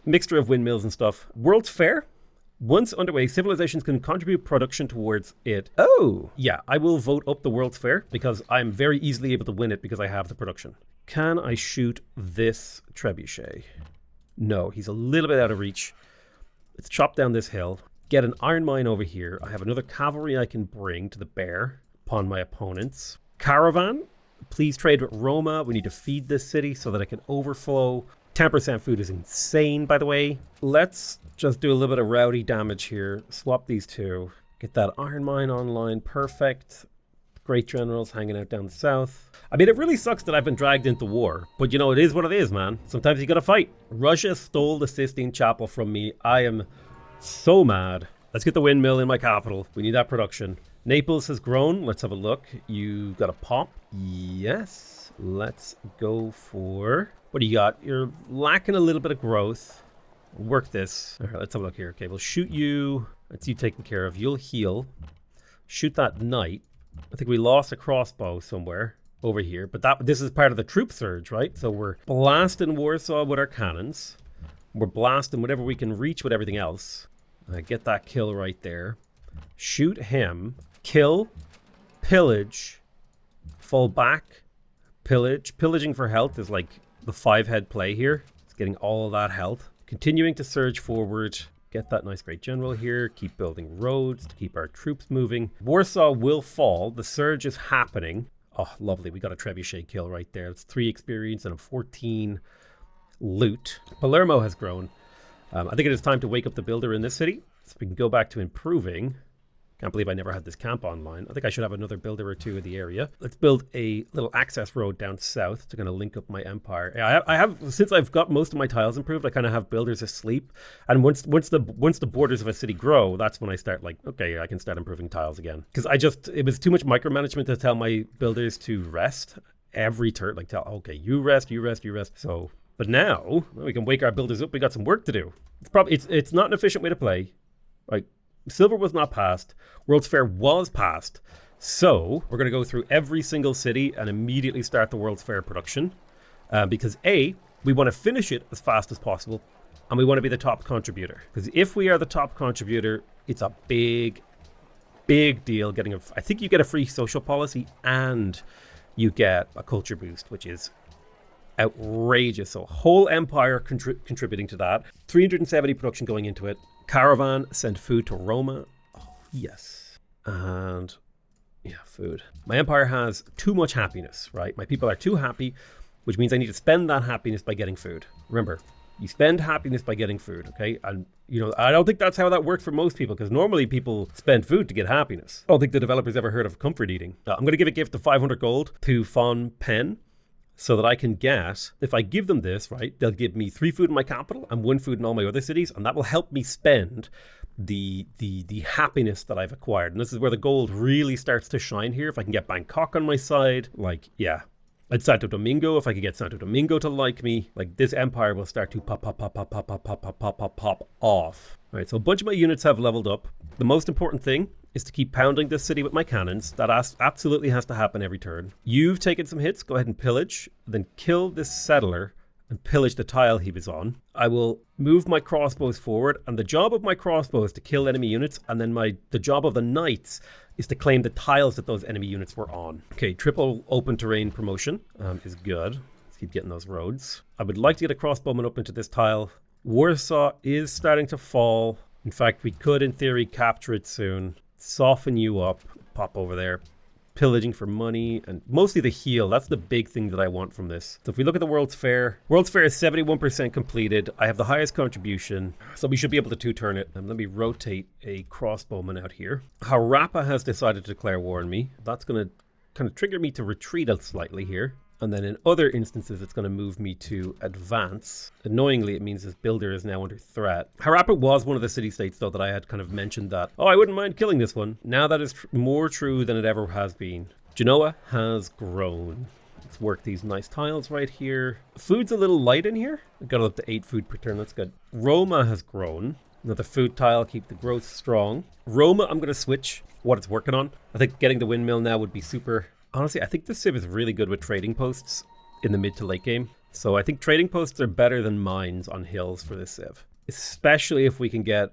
mixture of windmills and stuff. World's Fair. Once underway, civilizations can contribute production towards it. Oh, yeah, I will vote up the World's Fair because I'm very easily able to win it because I have the production. Can I shoot this trebuchet? No, he's a little bit out of reach. Let's chop down this hill. Get an iron mine over here. I have another cavalry I can bring to the bear upon my opponents. Caravan, please trade with Roma. We need to feed this city so that it can overflow. 10% food is insane, by the way. Let's just do a little bit of rowdy damage here. Swap these 2. Get that iron mine online. Perfect. Great generals hanging out down the south. I mean, it really sucks that I've been dragged into war. But, you know, it is what it is, man. Sometimes you gotta fight. Russia stole the Sistine Chapel from me. I am so mad. Let's get the windmill in my capital. We need that production. Naples has grown. Let's have a look. You got a pop? Yes. Let's go for... What do you got? You're lacking a little bit of growth. Work this. All right, let's have a look here. Okay, we'll shoot you. That's you taken care of. You'll heal. Shoot that knight. I think we lost a crossbow somewhere over here. But this is part of the troop surge, right? So we're blasting Warsaw with our cannons. We're blasting whatever we can reach with everything else. Get that kill right there. Shoot him. Kill. Pillage. Fall back. Pillage. Pillaging for health is like the 5-head play here. It's getting all that health. Continuing to surge forward. Get that nice great general here. Keep building roads to keep our troops moving. Warsaw will fall. The surge is happening. Oh, lovely. We got a trebuchet kill right there. It's 3 experience and a 14 loot. Palermo has grown. I think it is time to wake up the builder in this city. So we can go back to improving. Can't believe I never had this camp online. I think I should have another builder or 2 in the area. Let's build a little access road down south to kind of link up my empire. Yeah, I have since I've got most of my tiles improved, I kind of have builders asleep. And once the borders of a city grow, that's when I start like, okay, I can start improving tiles again. Because it was too much micromanagement to tell my builders to rest every turn. Like okay, you rest, you rest, you rest. So, but now we can wake our builders up. We got some work to do. It's not an efficient way to play. Like, Silver was not passed. World's Fair was passed. So we're going to go through every single city and immediately start the World's Fair production. Because A, we want to finish it as fast as possible. And we want to be the top contributor. Because if we are the top contributor, it's a big, big deal getting I think you get a free social policy and you get a culture boost, which is outrageous. So whole empire contributing to that. 370 production going into it. Caravan, send food to Roma. Oh, yes. And yeah, food. My empire has too much happiness, right? My people are too happy, which means I need to spend that happiness by getting food. Remember, you spend happiness by getting food, okay? And, you know, I don't think that's how that works for most people, because normally people spend food to get happiness. I don't think the developers ever heard of comfort eating. I'm going to give a gift of 500 gold to Fon Pen, so that I can get, if I give them this, right, they'll give me 3 food in my capital and 1 food in all my other cities, and that will help me spend the happiness that I've acquired. And this is where the gold really starts to shine here. If I can get Bangkok on my side, like, yeah. And Santo Domingo, if I could get Santo Domingo to like me, like this empire will start to pop off. All right, so a bunch of my units have leveled up. The most important thing is to keep pounding this city with my cannons. That absolutely has to happen every turn. You've taken some hits. Go ahead and pillage. Then kill this settler and pillage the tile he was on. I will move my crossbows forward, and the job of my crossbow is to kill enemy units, and then the job of the knights is to claim the tiles that those enemy units were on. Okay, triple open terrain promotion is good. Let's keep getting those roads. I would like to get a crossbowman up into this tile. Warsaw is starting to fall. In fact, we could, in theory, capture it soon. Soften you up. Pop over there. Pillaging for money and mostly the heal. That's the big thing that I want from this. So if we look at the World's Fair, World's Fair is 71% completed. I have the highest contribution, so we should be able to two-turn it. And let me rotate a crossbowman out here. Harappa has decided to declare war on me. That's going to kind of trigger me to retreat slightly here. And then in other instances, it's going to move me to advance. Annoyingly, it means this builder is now under threat. Harappa was one of the city-states, though, that I had kind of mentioned that, oh, I wouldn't mind killing this one. Now that is more true than it ever has been. Genoa has grown. Let's work these nice tiles right here. Food's a little light in here. I got it up to 8 food per turn. That's good. Roma has grown. Another food tile, keep the growth strong. Roma, I'm going to switch what it's working on. I think getting the windmill now would be super. Honestly, I think this civ is really good with trading posts in the mid to late game. So I think trading posts are better than mines on hills for this civ. Especially if we can get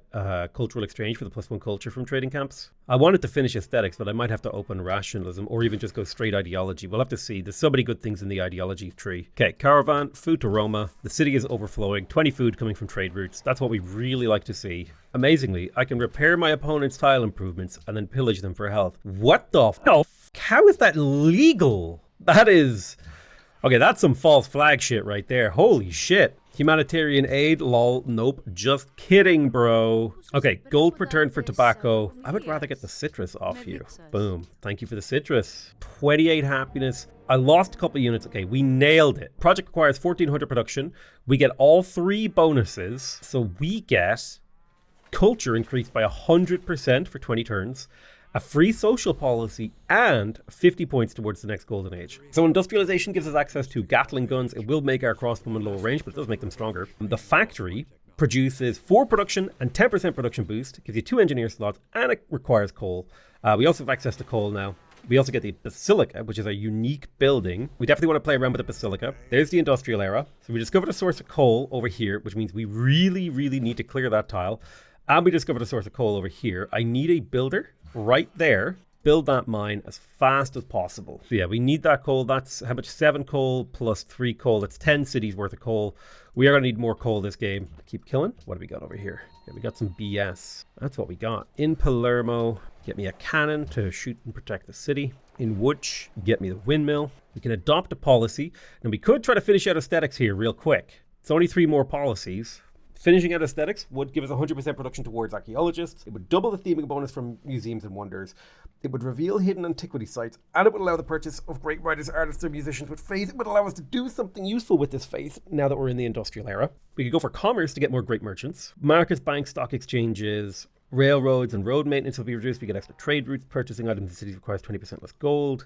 cultural exchange for the +1 culture from trading camps. I wanted to finish aesthetics, but I might have to open rationalism or even just go straight ideology. We'll have to see. There's so many good things in the ideology tree. Okay, caravan, food to Roma. The city is overflowing. 20 food coming from trade routes. That's what we really like to see. Amazingly, I can repair my opponent's tile improvements and then pillage them for health. What the f? How is that legal? That is... Okay, that's some false flag shit right there. Holy shit. Humanitarian aid, lol, nope. Just kidding, bro. Okay, gold per turn for tobacco. I would rather get the citrus off you. Boom. Thank you for the citrus. 28 happiness. I lost a couple of units. Okay, we nailed it. Project requires 1400 production. We get all 3 bonuses. So we get culture increased by 100% for 20 turns. A free social policy, and 50 points towards the next golden age. So industrialization gives us access to Gatling guns. It will make our crossbowmen lower range, but it does make them stronger. The factory produces 4 production and 10% production boost, gives you 2 engineer slots, and it requires coal. We also have access to coal now. We also get the Basilica, which is a unique building. We definitely want to play around with the Basilica. There's the industrial era. So we discovered a source of coal over here, which means we really, really need to clear that tile. And we discovered a source of coal over here. I need a builder right there. Build that mine as fast as possible. So yeah, we need that coal. That's how much? 7 coal plus 3 coal. That's 10 cities worth of coal. We are going to need more coal this game. Keep killing. What do we got over here? Yeah, we got some BS. That's what we got. In Palermo, get me a cannon to shoot and protect the city. In Łódź, get me the windmill. We can adopt a policy. And we could try to finish out aesthetics here real quick. It's only 3 more policies. Finishing out aesthetics would give us 100% production towards archaeologists. It would double the theming bonus from museums and wonders. It would reveal hidden antiquity sites, and it would allow the purchase of great writers, artists, or musicians with faith. It would allow us to do something useful with this faith now that we're in the industrial era. We could go for commerce to get more great merchants. Markets, banks, stock exchanges, railroads, and road maintenance will be reduced. We get extra trade routes. Purchasing items in cities requires 20% less gold.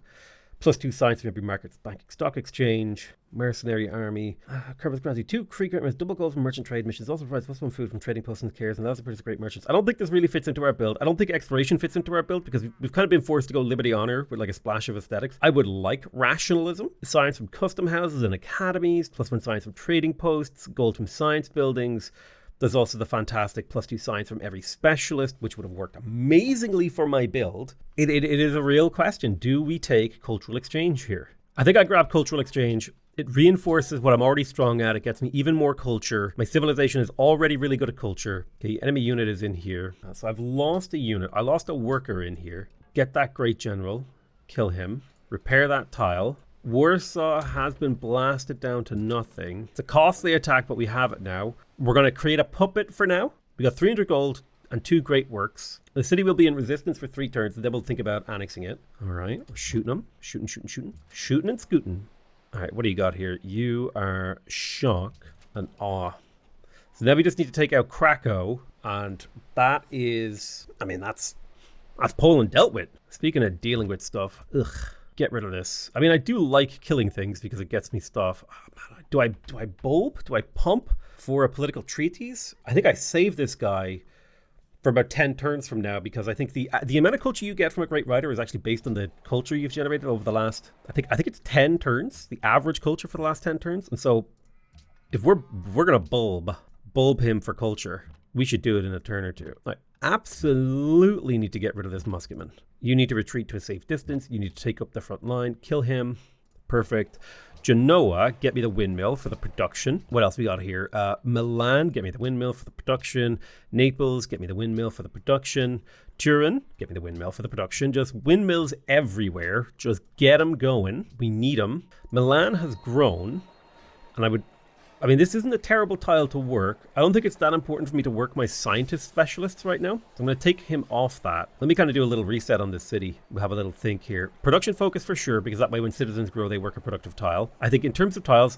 +2 science from every market's banking stock exchange. Mercenary army. Covers grants you 2 Krieg grants, double gold from merchant trade missions. Also provides +1 food from trading posts and cares, and also produces great merchants. I don't think this really fits into our build. I don't think exploration fits into our build because we've kind of been forced to go liberty honor with like a splash of aesthetics. I would like rationalism. Science from custom houses and academies. +1 science from trading posts. Gold from science buildings. There's also the fantastic +2 science from every specialist, which would have worked amazingly for my build. It is a real question. Do we take cultural exchange here? I think I grab cultural exchange. It reinforces what I'm already strong at. It gets me even more culture. My civilization is already really good at culture. Okay, enemy unit is in here. So I've lost a unit. I lost a worker in here. Get that great general. Kill him. Repair that tile. Warsaw has been blasted down to nothing. It's a costly attack, but we have it now. We're going to create a puppet for now. We got 300 gold and 2 great works. The city will be in resistance for 3 turns, and then we'll think about annexing it. All right, we're shooting them. Shooting. Shooting and scooting. All right, what do you got here? You are shock and awe. So now we just need to take out Krakow, and that is, I mean, that's Poland dealt with. Speaking of dealing with stuff, ugh. Get rid of this. I mean, I do like killing things because it gets me stuff. Oh, man, do I bulb? Do I pump for a political treatise? I think I save this guy for about 10 turns from now because I think the amount of culture you get from a great writer is actually based on the culture you've generated over the last, I think it's 10 turns, the average culture for the last 10 turns. And so If we're gonna bulb him for culture, we should do it in a turn or two. I absolutely need to get rid of this musketman. You need to retreat to a safe distance. You need to take up the front line, kill him. Perfect. Genoa, get me the windmill for the production. What else we got here? Milan, get me the windmill for the production. Naples, get me the windmill for the production. Turin, get me the windmill for the production. Just windmills everywhere. Just get them going. We need them. Milan has grown, and I mean, this isn't a terrible tile to work. I don't think it's that important for me to work my scientist specialists right now. So I'm going to take him off that. Let me kind of do a little reset on this city. We'll have a little think here. Production focus for sure, because that way when citizens grow, they work a productive tile. I think in terms of tiles,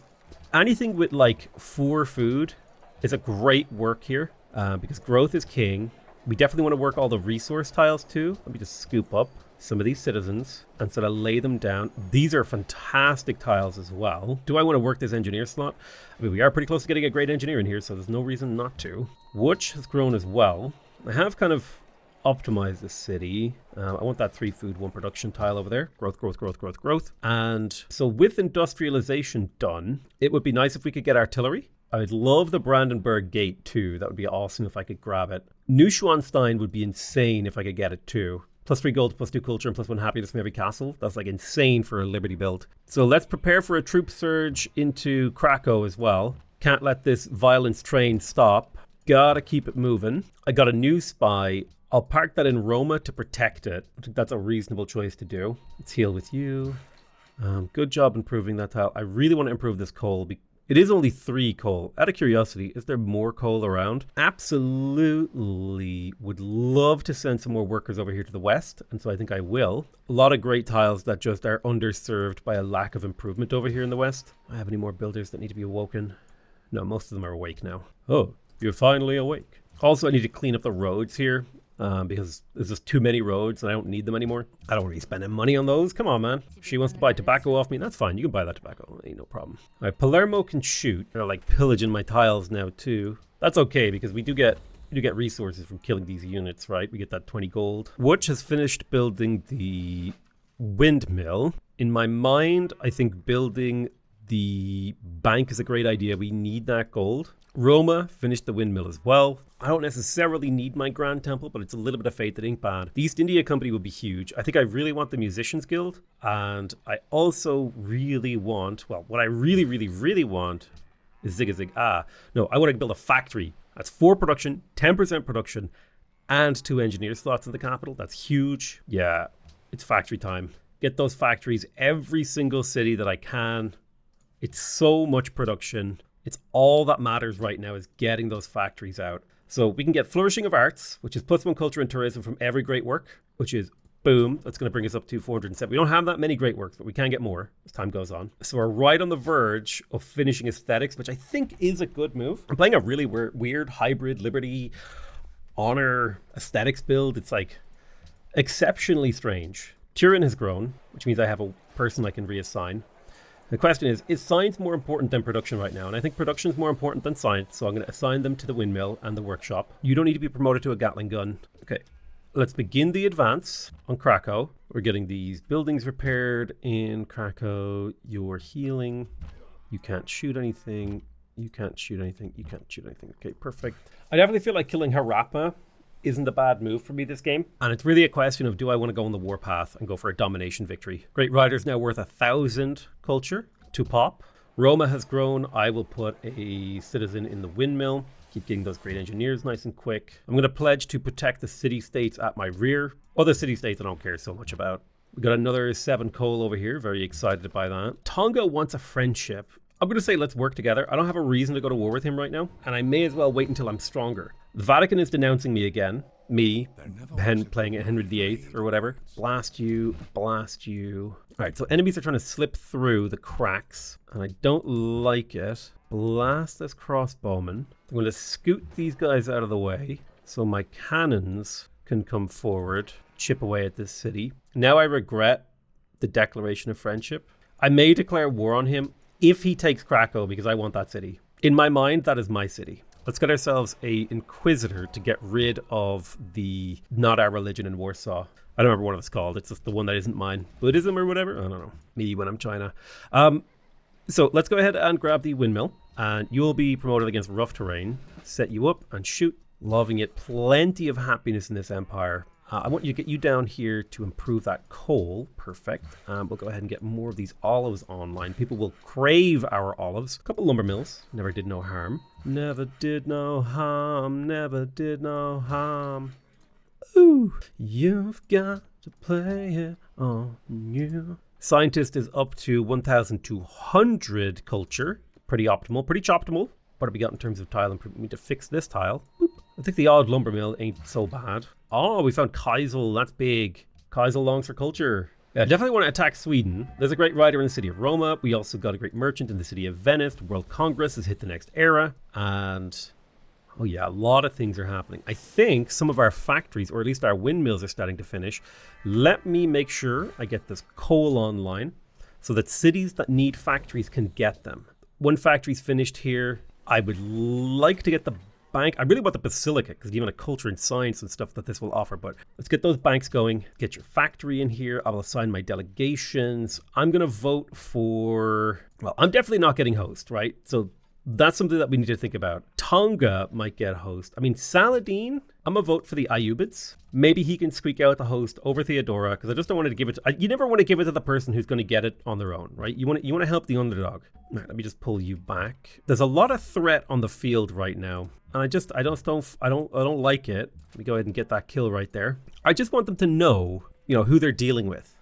anything with like 4 food is a great work here because growth is king. We definitely want to work all the resource tiles too. Let me just scoop up some of these citizens and sort of lay them down. These are fantastic tiles as well. Do I want to work this engineer slot? I mean, we are pretty close to getting a great engineer in here, so there's no reason not to. Wuch has grown as well. I have kind of optimized the city. I want that 3 food, 1 production tile over there. Growth, growth, growth, growth, growth. And so with industrialization done, it would be nice if we could get artillery. I'd love the Brandenburg Gate too. That would be awesome if I could grab it. Neuschwanstein would be insane if I could get it too. +3 gold, +2 culture, and +1 happiness from every castle. That's like insane for a Liberty build. So let's prepare for a troop surge into Krakow as well. Can't let this violence train stop. Gotta keep it moving. I got a new spy. I'll park that in Roma to protect it. I think that's a reasonable choice to do. Let's heal with you. Good job improving that tile. I really want to improve this coal. It is only 3 coal. Out of curiosity, is there more coal around? Absolutely would love to send some more workers over here to the west, and so I think I will. A lot of great tiles that just are underserved by a lack of improvement over here in the west. Do I have any more builders that need to be awoken? No, most of them are awake now. Oh, you're finally awake. Also, I need to clean up the roads here. Because there's just too many roads and I don't need them anymore. I don't want to be spending money on those. Come on, man. She wants to buy tobacco off me. That's fine. You can buy that tobacco. Ain't no problem. All right, Palermo can shoot. They're like pillaging my tiles now too. That's okay because we do get resources from killing these units, right? We get that 20 gold. Wuch has finished building the windmill. In my mind, I think building the bank is a great idea. We need that gold. Roma finished the windmill as well. I don't necessarily need my Grand Temple, but it's a little bit of faith that ain't bad. The East India Company would be huge. I think I really want the Musicians Guild. And I also really want, well, what I really, really, really want is Zig a Zig. No, I want to build a factory. That's 4 production, 10% production, and 2 engineer slots in the capital. That's huge. Yeah, it's factory time. Get those factories every single city that I can. It's so much production. It's all that matters right now is getting those factories out. So we can get Flourishing of Arts, which is +1 culture and tourism from every great work, which is boom. That's going to bring us up to 407. We don't have that many great works, but we can get more as time goes on. So we're right on the verge of finishing aesthetics, which I think is a good move. I'm playing a really weird hybrid Liberty honor aesthetics build. It's like exceptionally strange. Turin has grown, which means I have a person I can reassign. The question is science more important than production right now? And I think production is more important than science, so I'm going to assign them to the windmill and the workshop. You don't need to be promoted to a Gatling gun. Okay, let's begin the advance on Krakow. We're getting these buildings repaired in Krakow. You're healing. You can't shoot anything. You can't shoot anything. You can't shoot anything. Okay, perfect. I definitely feel like killing Harappa isn't a bad move for me this game. And it's really a question of, do I want to go on the warpath and go for a domination victory? Great Rider's now worth 1,000 culture to pop. Roma has grown. I will put a citizen in the windmill. Keep getting those great engineers nice and quick. I'm going to pledge to protect the city-states at my rear. Other city-states I don't care so much about. We got another 7 coal over here. Very excited by that. Tonga wants a friendship. I'm going to say let's work together. I don't have a reason to go to war with him right now, and I may as well wait until I'm stronger. The Vatican is denouncing me again. Me, playing at Henry VIII or whatever. Blast you, blast you. All right, so enemies are trying to slip through the cracks, and I don't like it. Blast this crossbowman. I'm going to scoot these guys out of the way so my cannons can come forward, chip away at this city. Now I regret the declaration of friendship. I may declare war on him if he takes Krakow, because I want that city. In my mind, that is my city. Let's get ourselves a Inquisitor to get rid of the not our religion in Warsaw. I don't remember what it's called. It's just the one that isn't mine. Buddhism or whatever? I don't know. Me when I'm China. So let's go ahead and grab the windmill. and you'll be promoted against rough terrain. Set you up and shoot. Loving it. Plenty of happiness in this empire. I want you to get you down here to improve that coal. Perfect. We'll go ahead and get more of these olives online. People will crave our olives. A couple lumber mills. Never did no harm. Never did no harm. Never did no harm. Ooh, you've got to play it on you. Scientist is up to 1,200 culture. Pretty optimal. Pretty choptimal. What have we got in terms of tile improvement? We need to fix this tile. Boop. I think the odd lumber mill ain't so bad. Oh, we found Kaisel. That's big. Kaisel longs for culture. Yeah, definitely want to attack Sweden. There's a great writer in the city of Roma. We also got a great merchant in the city of Venice. The World Congress has hit the next era. And, oh yeah, a lot of things are happening. I think some of our factories, or at least our windmills, are starting to finish. Let me make sure I get this coal online so that cities that need factories can get them. One factory's finished here. I would like to get the bank. I really want the basilica because given a culture and science and stuff that this will offer. But let's get those banks going. Get your factory in here. I will assign my delegations. I'm going to vote for... Well, I'm definitely not getting host, right? So that's something that we need to think about. Tonga might get host. I mean, Saladin, I'm going to vote for the Ayyubids. Maybe he can squeak out the host over Theodora because I just don't want to give it to... You never want to give it to the person who's going to get it on their own, right? You want to help the underdog. All right, let me just pull you back. There's a lot of threat on the field right now. And I don't like it. Let me go ahead and get that kill right there. I just want them to know, who they're dealing with.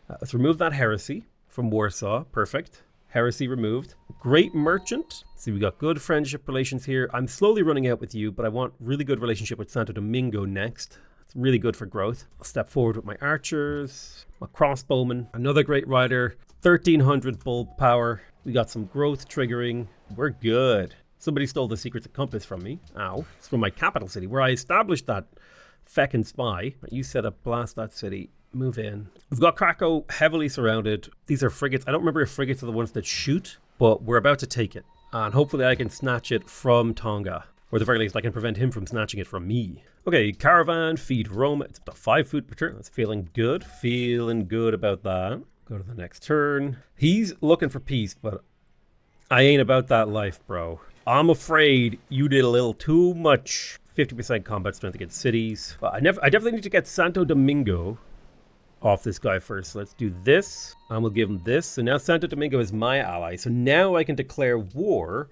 Let's remove that heresy from Warsaw. Perfect. Heresy removed. Great merchant. See, we got good friendship relations here. I'm slowly running out with you, but I want really good relationship with Santo Domingo next. It's really good for growth. I'll step forward with my archers, my crossbowmen. Another great rider. 1,300 bulb power. We got some growth triggering. We're good. Somebody stole the secrets of compass from me. Ow. It's from my capital city where I established that feckin' spy. You set up, blast that city. Move in. We've got Krakow heavily surrounded. These are frigates. I don't remember if frigates are the ones that shoot, but we're about to take it. And hopefully I can snatch it from Tonga. Or at the very least, I can prevent him from snatching it from me. Okay, caravan, feed Rome. It's up to 5 food per turn. That's feeling good. Feeling good about that. Go to the next turn. He's looking for peace, but I ain't about that life, bro. I'm afraid you did a little too much. 50% combat strength against cities. But I definitely need to get Santo Domingo off this guy first. So let's do this. And we'll give him this. So now Santo Domingo is my ally. So now I can declare war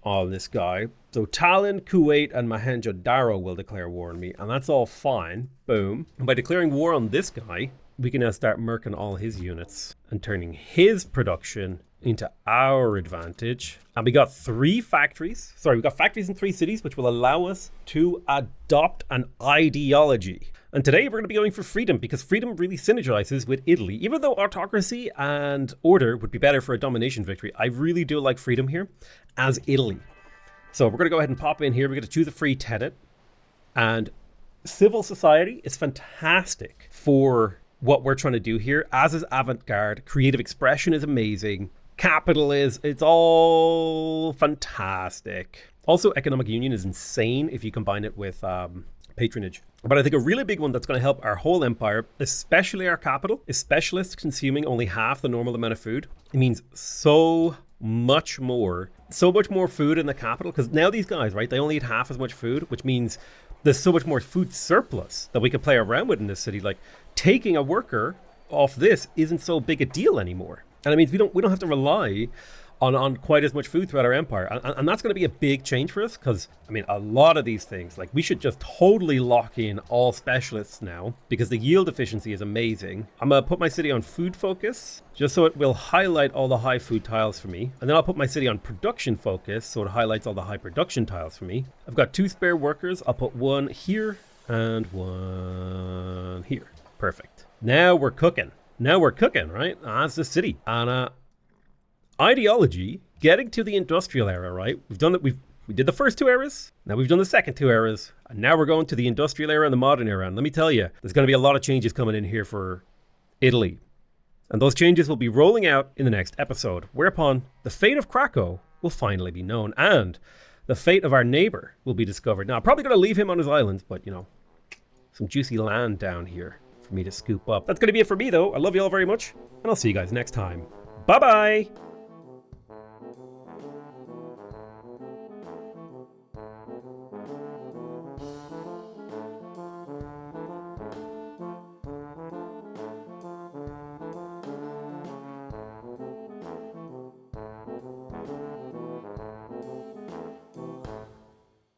on this guy. So Tallinn, Kuwait, and Mohenjo-Daro will declare war on me. And that's all fine. Boom. And by declaring war on this guy, we can now start murking all his units and turning his production into our advantage. And we got 3 factories. Sorry, we got factories in 3 cities, which will allow us to adopt an ideology. And today we're going to be going for freedom because freedom really synergizes with Italy. Even though autocracy and order would be better for a domination victory, I really do like freedom here as Italy. So we're going to go ahead and pop in here. We're going to choose a free tenet. And civil society is fantastic for what we're trying to do here, as is avant-garde. Creative expression is amazing. Capital it's all fantastic. Also, economic union is insane if you combine it with patronage. But I think a really big one that's going to help our whole empire, especially our capital, is specialists consuming only half the normal amount of food. It means so much more food in the capital, because now these guys, right, they only eat half as much food, which means there's so much more food surplus that we can play around with in this city. Like, taking a worker off this isn't so big a deal anymore. And it means we don't have to rely on quite as much food throughout our empire. And that's going to be a big change for us because, I mean, a lot of these things, like, we should just totally lock in all specialists now because the yield efficiency is amazing. I'm going to put my city on food focus just so it will highlight all the high food tiles for me. And then I'll put my city on production focus so it highlights all the high production tiles for me. I've got 2 spare workers. I'll put 1 here and 1 here. Perfect. Now we're cooking. Right? That's the city. And ideology, getting to the industrial era, right? We've done it. We did the first 2 eras. Now we've done the second 2 eras. And now we're going to the industrial era and the modern era. And let me tell you, there's going to be a lot of changes coming in here for Italy. And those changes will be rolling out in the next episode, whereupon the fate of Krakow will finally be known. And the fate of our neighbor will be discovered. Now, I'm probably going to leave him on his island, but, some juicy land down here for me to scoop up. That's going to be it for me, though. I love you all very much, and I'll see you guys next time. Bye-bye!